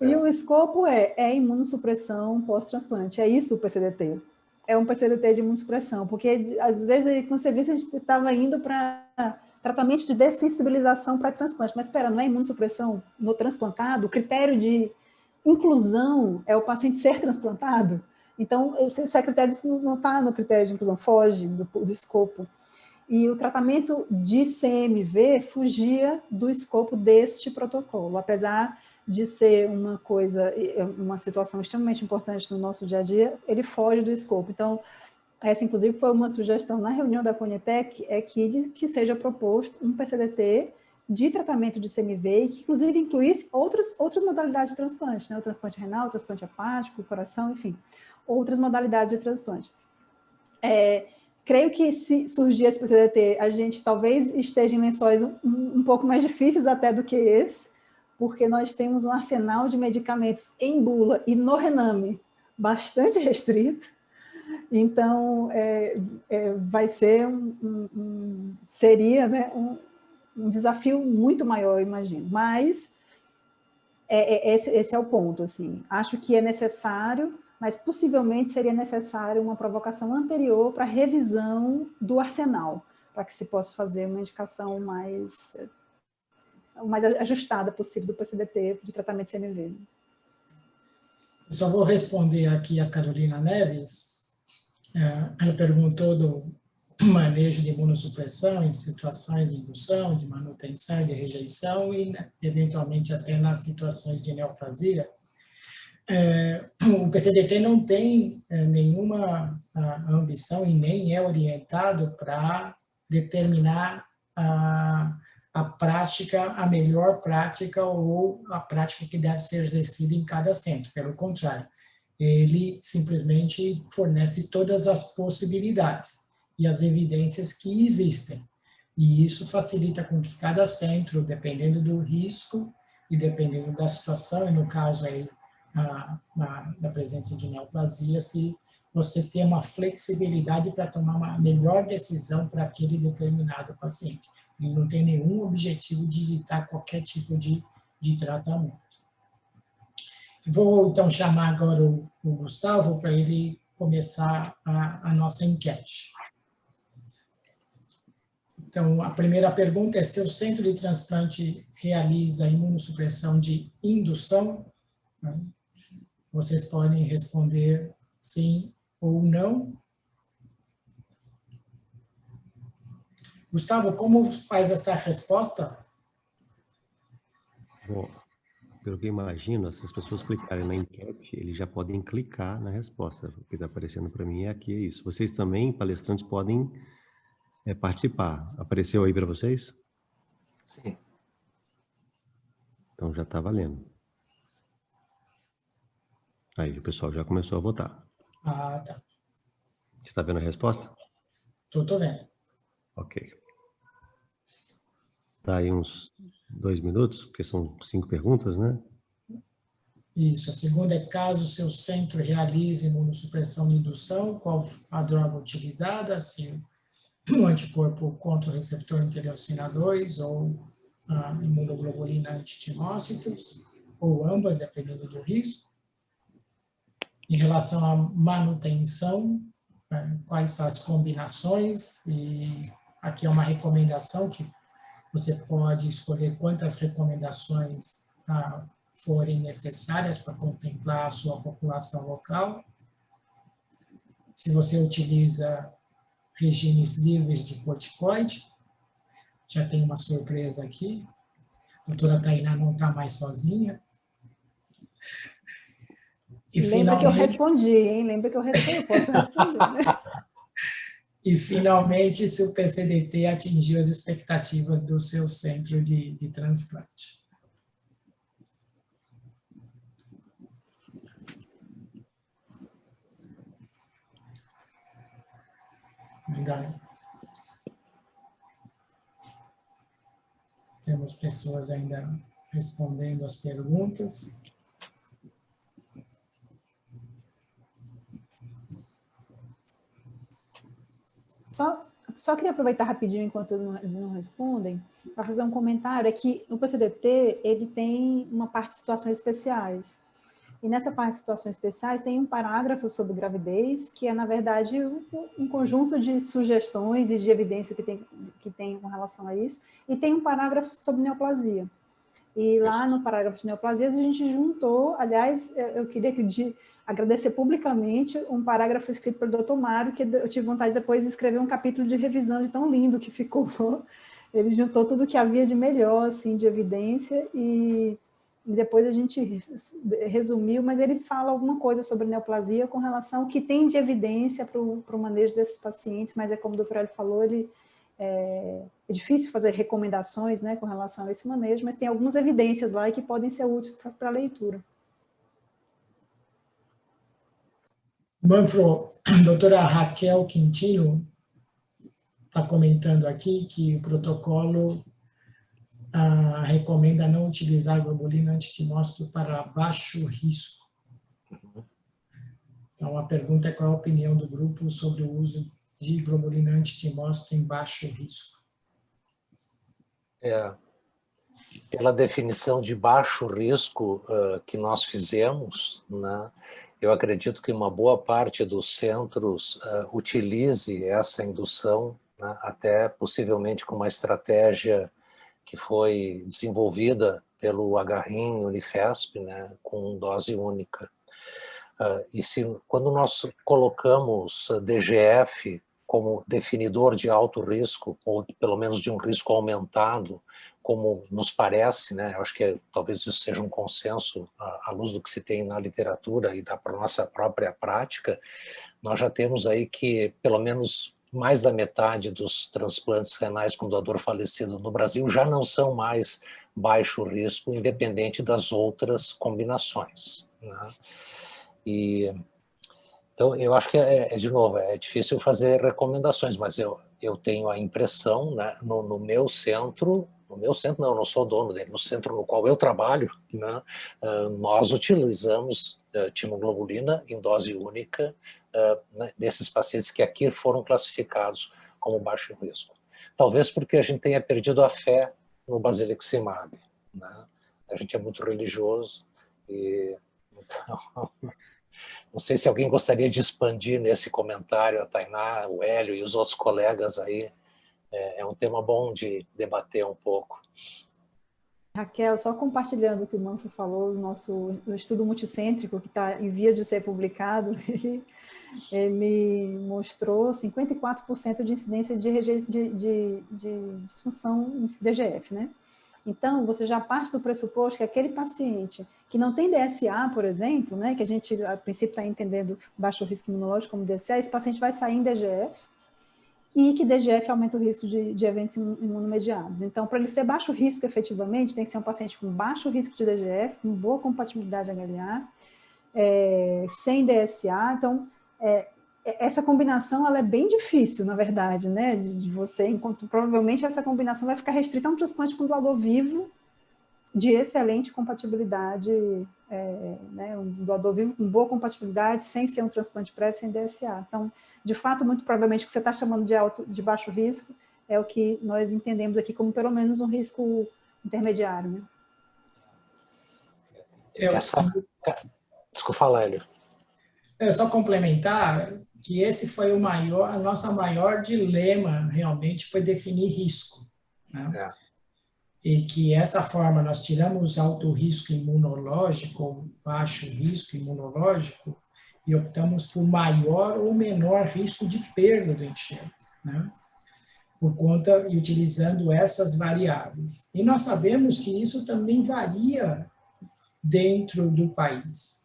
E o escopo é imunossupressão pós-transplante. É isso o PCDT. É um PCDT de imunossupressão, porque às vezes, quando você vê, a gente estava indo para tratamento de dessensibilização para transplante. Mas espera, não é imunossupressão no transplantado? O critério de inclusão é o paciente ser transplantado? Então, esse critério não está no critério de inclusão, foge do escopo. E o tratamento de CMV fugia do escopo deste protocolo, apesar de ser uma situação extremamente importante no nosso dia a dia, ele foge do escopo. Então, essa, inclusive, foi uma sugestão na reunião da Conitec, que seja proposto um PCDT de tratamento de CMV, que, inclusive, incluísse outras modalidades de transplante, né? O transplante renal, o transplante hepático, coração, enfim, outras modalidades de transplante. creio que se surgir esse PCDT, a gente talvez esteja em lençóis um pouco mais difíceis até do que esse, porque nós temos um arsenal de medicamentos em bula e no Rename bastante restrito. Então, vai ser seria, né, um desafio muito maior, eu imagino. Mas esse é o ponto, assim. Acho que é necessário, mas possivelmente seria necessário uma provocação anterior para revisão do arsenal, para que se possa fazer uma indicação mais ajustada possível do PCDT de tratamento de CMV. Eu só vou responder aqui a Carolina Neves. Ela perguntou do manejo de imunossupressão em situações de indução, de manutenção e de rejeição e, eventualmente, até nas situações de neoplasia. O PCDT não tem nenhuma ambição e nem é orientado para determinar a prática, a melhor prática ou a prática que deve ser exercida em cada centro. Pelo contrário, ele simplesmente fornece todas as possibilidades e as evidências que existem. E isso facilita com que cada centro, dependendo do risco e dependendo da situação, e no caso aí da presença de neoplasias, que você tenha uma flexibilidade para tomar uma melhor decisão para aquele determinado paciente. E não tem nenhum objetivo de ditar qualquer tipo de tratamento. Vou, então, chamar agora o Gustavo para ele começar a nossa enquete. Então, a primeira pergunta é se o centro de transplante realiza imunossupressão de indução. Vocês podem responder sim ou não. Gustavo, como faz essa resposta? Bom, pelo que eu imagino, se as pessoas clicarem na enquete, eles já podem clicar na resposta. O que está aparecendo para mim aqui é isso. Vocês também, palestrantes, podem participar. Apareceu aí para vocês? Sim. Então já está valendo. Aí o pessoal já começou a votar. Ah, tá. Você está vendo a resposta? Tô vendo. Ok. Dá aí uns 2 minutos, porque são 5 perguntas, né? Isso. A segunda é caso seu centro realize imunossupressão de indução, qual a droga utilizada, se o anticorpo contra o receptor interleucina 2 ou a imunoglobulina antitimócitos, ou ambas, dependendo do risco. Em relação à manutenção, quais são as combinações, e aqui é uma recomendação que você pode escolher quantas recomendações forem necessárias para contemplar a sua população local. Se você utiliza regimes livres de corticoide, já tem uma surpresa aqui, a doutora Tainá não está mais sozinha. E lembra que eu respondi, hein? Lembra que eu respondi, eu posso responder, né? E, finalmente, se o PCDT atingiu as expectativas do seu centro de transplante. Ainda temos pessoas ainda respondendo as perguntas. Só queria aproveitar rapidinho enquanto eles não respondem, para fazer um comentário, é que o PCDT ele tem uma parte de situações especiais. E nessa parte de situações especiais tem um parágrafo sobre gravidez, que é, na verdade, um conjunto de sugestões e de evidência que tem com relação a isso, e tem um parágrafo sobre neoplasia. E lá no parágrafo de neoplasias a gente juntou, aliás, eu queria agradecer publicamente um parágrafo escrito pelo Dr. Mário, que eu tive vontade depois de escrever um capítulo de revisão de tão lindo que ficou. Ele juntou tudo que havia de melhor, assim, de evidência, e depois a gente resumiu, mas ele fala alguma coisa sobre neoplasia com relação ao que tem de evidência para o manejo desses pacientes, mas como o doutor Hélio falou, é difícil fazer recomendações, né, com relação a esse manejo, mas tem algumas evidências lá que podem ser úteis para a leitura. Manfro, a doutora Raquel Quintino está comentando aqui que o protocolo recomenda não utilizar globulina antitimócito para baixo risco. Então, a pergunta é qual a opinião do grupo sobre o uso de globulina antitimócito em baixo risco. Pela definição de baixo risco que nós fizemos, né, eu acredito que uma boa parte dos centros utilize essa indução, né, até possivelmente com uma estratégia que foi desenvolvida pelo Agarrin Unifesp, né, com dose única. Quando nós colocamos DGF como definidor de alto risco, ou pelo menos de um risco aumentado, como nos parece, né, eu acho que talvez isso seja um consenso à luz do que se tem na literatura e da nossa própria prática, nós já temos aí que pelo menos mais da metade dos transplantes renais com doador falecido no Brasil já não são mais baixo risco, independente das outras combinações, né? Então, eu acho que, de novo, é difícil fazer recomendações, mas eu tenho a impressão, né, no meu centro não, eu não sou dono dele, no centro no qual eu trabalho, né, nós utilizamos timoglobulina em dose única né, desses pacientes que aqui foram classificados como baixo risco. Talvez porque a gente tenha perdido a fé no basiliximab, né? A gente é muito religioso e então, não sei se alguém gostaria de expandir nesse comentário, a Tainá, o Hélio e os outros colegas aí. É um tema bom de debater um pouco. Raquel, só compartilhando o que o Manfro falou, o estudo multicêntrico que está em vias de ser publicado, ele mostrou 54% de incidência de disfunção em DGF, né? Então, você já parte do pressuposto que aquele paciente que não tem DSA, por exemplo, né, que a gente, a princípio, está entendendo baixo risco imunológico como DSA, esse paciente vai sair em DGF e que DGF aumenta o risco de eventos imunomediados. Então, para ele ser baixo risco, efetivamente, tem que ser um paciente com baixo risco de DGF, com boa compatibilidade HLA, sem DSA. Então, essa combinação ela é bem difícil, na verdade, né, de você, enquanto provavelmente essa combinação vai ficar restrita a um transplante com doador vivo de excelente compatibilidade, né, um doador vivo com boa compatibilidade, sem ser um transplante prévio, sem DSA. Então, de fato, muito provavelmente o que você está chamando de baixo risco é o que nós entendemos aqui como pelo menos um risco intermediário, né? Desculpa falar, Hélio. Só complementar que esse foi a nossa maior dilema, realmente, foi definir risco, né? E que essa forma nós tiramos alto risco imunológico, ou baixo risco imunológico, e optamos por maior ou menor risco de perda do enxerto, né? Por conta e utilizando essas variáveis. E nós sabemos que isso também varia dentro do país.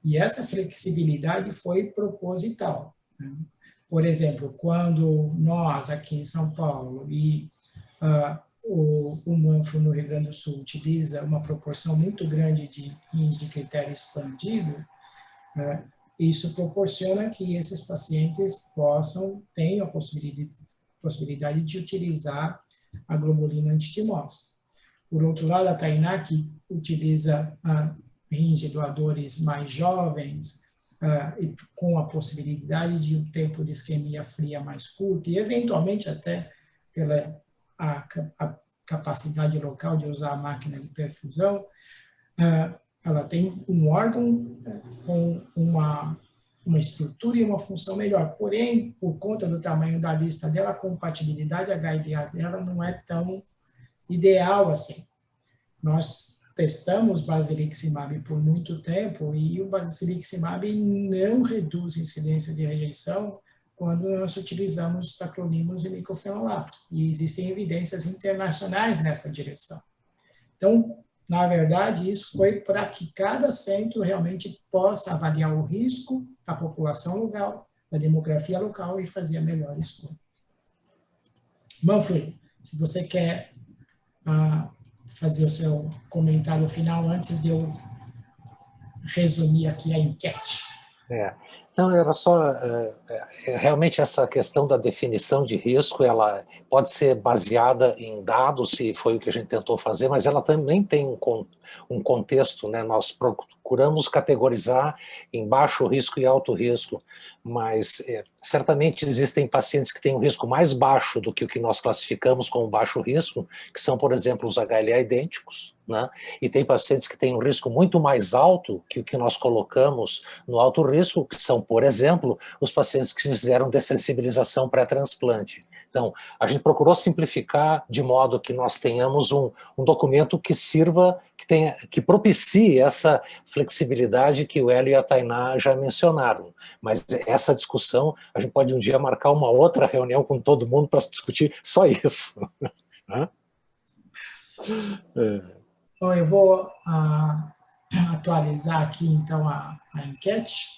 E essa flexibilidade foi proposital, né? Por exemplo, quando nós aqui em São Paulo e o Manfro no Rio Grande do Sul utiliza uma proporção muito grande de rins de critério expandido, isso proporciona que esses pacientes tenham a possibilidade de utilizar a globulina antitimócito. Por outro lado, a Tainá, que utiliza rins de doadores mais jovens, e com a possibilidade de um tempo de isquemia fria mais curto, e eventualmente até pela a capacidade local de usar a máquina de perfusão, ela tem um órgão com uma estrutura e uma função melhor. Porém, por conta do tamanho da lista dela, a compatibilidade HLA dela não é tão ideal assim. Nós testamos basiliximab por muito tempo e o basiliximab não reduz a incidência de rejeição quando nós utilizamos tacrolimus e micofenolato. E existem evidências internacionais nessa direção. Então, na verdade, isso foi para que cada centro realmente possa avaliar o risco da população local, da demografia local e fazer a melhor escolha. Manfred, se você quer fazer o seu comentário final antes de eu resumir aqui a enquete. Não, era só realmente essa questão da definição de risco, ela pode ser baseada em dados, se foi o que a gente tentou fazer, mas ela também tem um contexto, né? Nós procuramos categorizar em baixo risco e alto risco, mas certamente existem pacientes que têm um risco mais baixo do que o que nós classificamos como baixo risco, que são, por exemplo, os HLA idênticos, né? E tem pacientes que têm um risco muito mais alto que o que nós colocamos no alto risco, que são, por exemplo, os pacientes que fizeram dessensibilização pré-transplante. Então, a gente procurou simplificar de modo que nós tenhamos um documento que sirva, que propicie essa flexibilidade que o Hélio e a Tainá já mencionaram. Mas essa discussão, a gente pode um dia marcar uma outra reunião com todo mundo para discutir só isso. Bom, eu vou atualizar aqui, então, a enquete.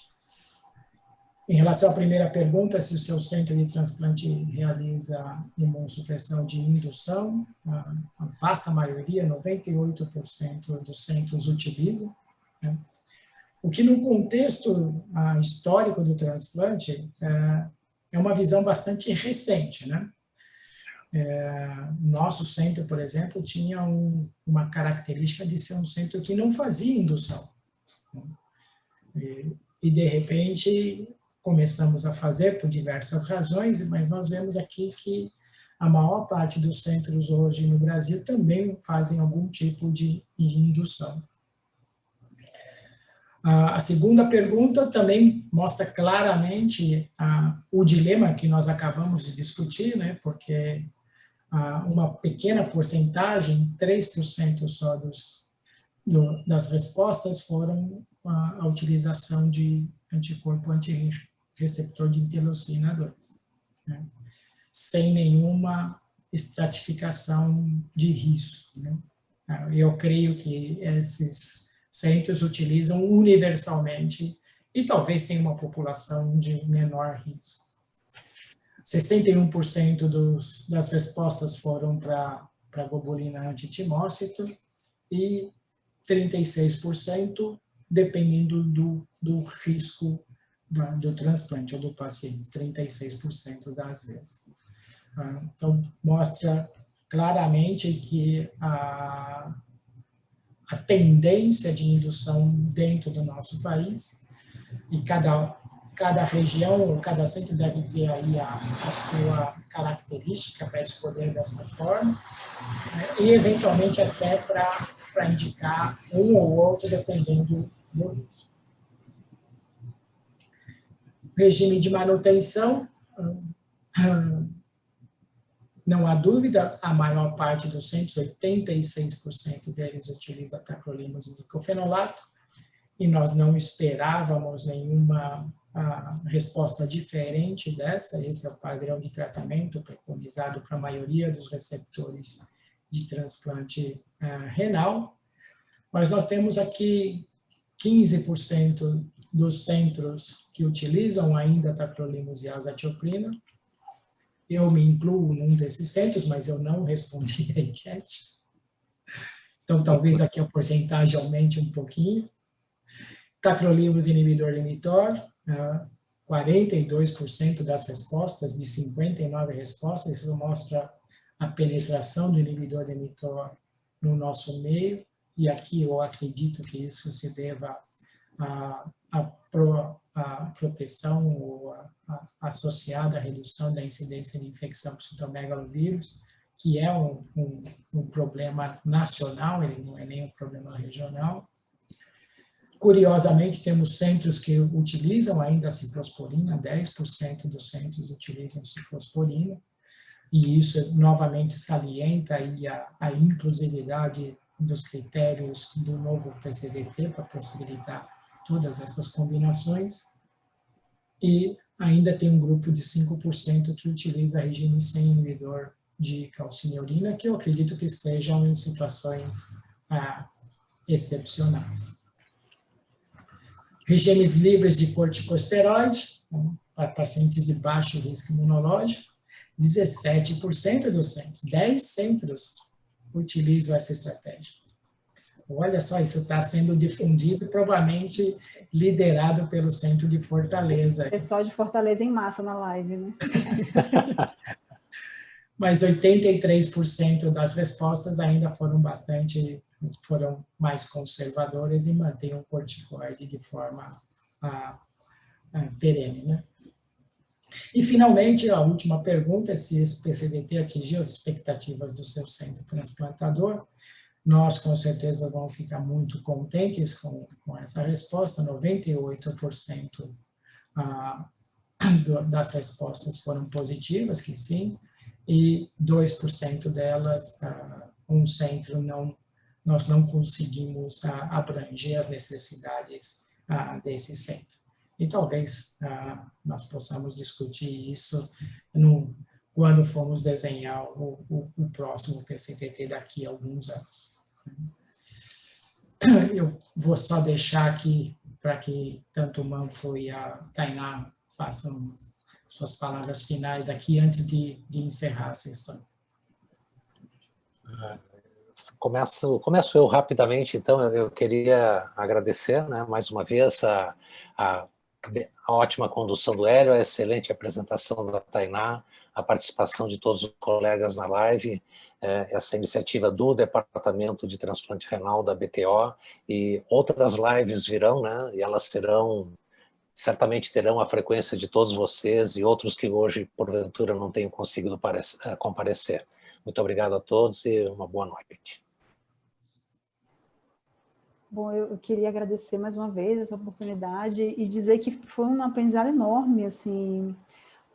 Em relação à primeira pergunta, se o seu centro de transplante realiza imunossupressão de indução, a vasta maioria, 98% dos centros utilizam, né? O que, no contexto histórico do transplante, é uma visão bastante recente, né? Nosso centro, por exemplo, tinha uma característica de ser um centro que não fazia indução. E de repente, começamos a fazer por diversas razões, mas nós vemos aqui que a maior parte dos centros hoje no Brasil também fazem algum tipo de indução. A segunda pergunta também mostra claramente o dilema que nós acabamos de discutir, né, porque uma pequena porcentagem, 3% só das respostas foram a utilização de anticorpo antirreceptor de interleucina 2, né, sem nenhuma estratificação de risco, né. Eu creio que esses centros utilizam universalmente e talvez tenha uma população de menor risco. 61% das respostas foram para globulina antitimócito e 36% dependendo do risco do transplante ou do paciente, 36% das vezes. Então, mostra claramente que a tendência de indução dentro do nosso país, e cada região ou cada centro deve ter aí a sua característica para escolher dessa forma, né, e eventualmente até para indicar um ou outro, dependendo do risco. Regime de manutenção, não há dúvida, a maior parte dos centros, 86% deles utiliza tacrolimus e diclofenolato, e nós não esperávamos nenhuma resposta diferente dessa. Esse é o padrão de tratamento preconizado para a maioria dos receptores de transplante renal. Mas nós temos aqui 15% dos centros que utilizam ainda tacrolimus e azatioprina. Eu me incluo num desses centros, mas eu não respondi a enquete. Então, talvez aqui a porcentagem aumente um pouquinho. Tacrolimus inibidor de mTOR, 42% das respostas, de 59 respostas, isso mostra a penetração do inibidor de mTOR no nosso meio, e aqui eu acredito que isso se deva à proteção ou associada à redução da incidência de infecção por citomegalovírus, que é um problema nacional, ele não é nem um problema regional. Curiosamente, temos centros que utilizam ainda a ciclosporina, 10% dos centros utilizam ciclosporina, e isso novamente salienta aí a inclusividade dos critérios do novo PCDT para possibilitar todas essas combinações. E ainda tem um grupo de 5% que utiliza regime sem inibidor de calcineurina, que eu acredito que sejam em situações excepcionais. Regimes livres de corticosteroide, para pacientes de baixo risco imunológico, 17% dos centros, 10 centros utilizam essa estratégia. olha só, isso está sendo difundido, provavelmente liderado pelo Centro de Fortaleza. Pessoal de Fortaleza em massa na live, né? Mas 83% das respostas ainda foram mais conservadoras e mantêm o corticoide de forma perene, né? E, finalmente, a última pergunta é se esse PCDT atingiu as expectativas do seu centro transplantador. Nós, com certeza, vamos ficar muito contentes com essa resposta. 98% das respostas foram positivas, que sim, e 2% delas, um centro nós não conseguimos abranger as necessidades desse centro. E talvez nós possamos discutir isso quando formos desenhar o próximo PCDT daqui a alguns anos. Eu vou só deixar aqui para que tanto o Manfro e a Tainá façam suas palavras finais aqui antes de encerrar a sessão. Começo eu rapidamente, então. Eu queria agradecer, né, mais uma vez a ótima condução do Hélio, a excelente apresentação da Tainá, a participação de todos os colegas na live, essa iniciativa do Departamento de Transplante Renal da BTO, e outras lives virão, né, e elas certamente terão a frequência de todos vocês e outros que hoje, porventura, não tenham conseguido comparecer. Muito obrigado a todos e uma boa noite. Bom, eu queria agradecer mais uma vez essa oportunidade e dizer que foi um aprendizado enorme, assim,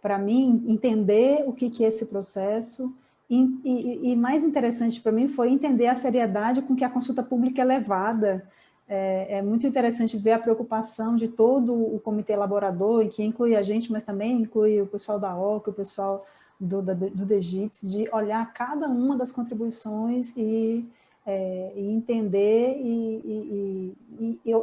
para mim, entender o que é esse processo e mais interessante para mim foi entender a seriedade com que a consulta pública é levada. É muito interessante ver a preocupação de todo o comitê elaborador, que inclui a gente, mas também inclui o pessoal da OCA, o pessoal do DGITS, de olhar cada uma das contribuições e entender e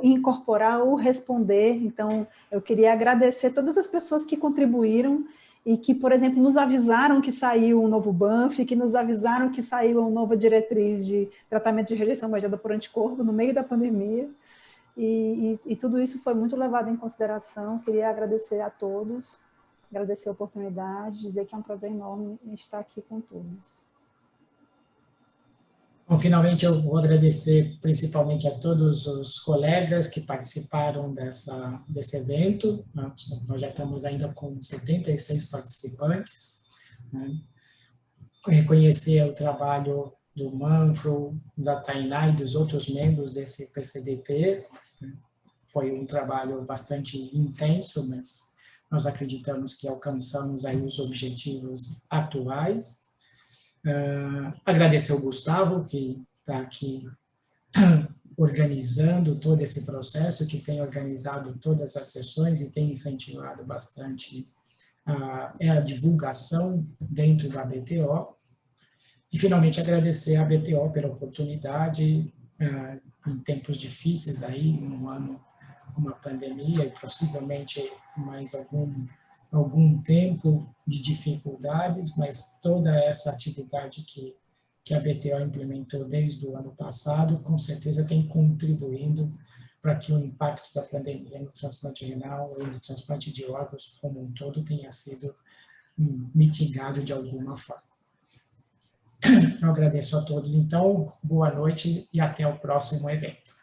incorporar ou responder. Então, eu queria agradecer todas as pessoas que contribuíram e que, por exemplo, nos avisaram que saiu um novo BANF, que nos avisaram que saiu uma nova diretriz de tratamento de rejeição mediada por anticorpo no meio da pandemia, e tudo isso foi muito levado em consideração. Queria agradecer a todos, agradecer a oportunidade, dizer que é um prazer enorme estar aqui com todos. Bom, finalmente eu vou agradecer principalmente a todos os colegas que participaram desse evento. Nós já estamos ainda com 76 participantes, né? Reconhecer o trabalho do Manfro, da Tainá e dos outros membros desse PCDT. Foi um trabalho bastante intenso, mas nós acreditamos que alcançamos aí os objetivos atuais. Agradecer ao Gustavo, que está aqui organizando todo esse processo, que tem organizado todas as sessões e tem incentivado bastante a divulgação dentro da BTO. E, finalmente, agradecer à BTO pela oportunidade, em tempos difíceis, aí, um ano com uma pandemia e possivelmente mais algum tempo de dificuldades, mas toda essa atividade que a BTO implementou desde o ano passado, com certeza tem contribuído para que o impacto da pandemia no transplante renal e no transplante de órgãos como um todo tenha sido mitigado de alguma forma. Eu agradeço a todos, então, boa noite e até o próximo evento.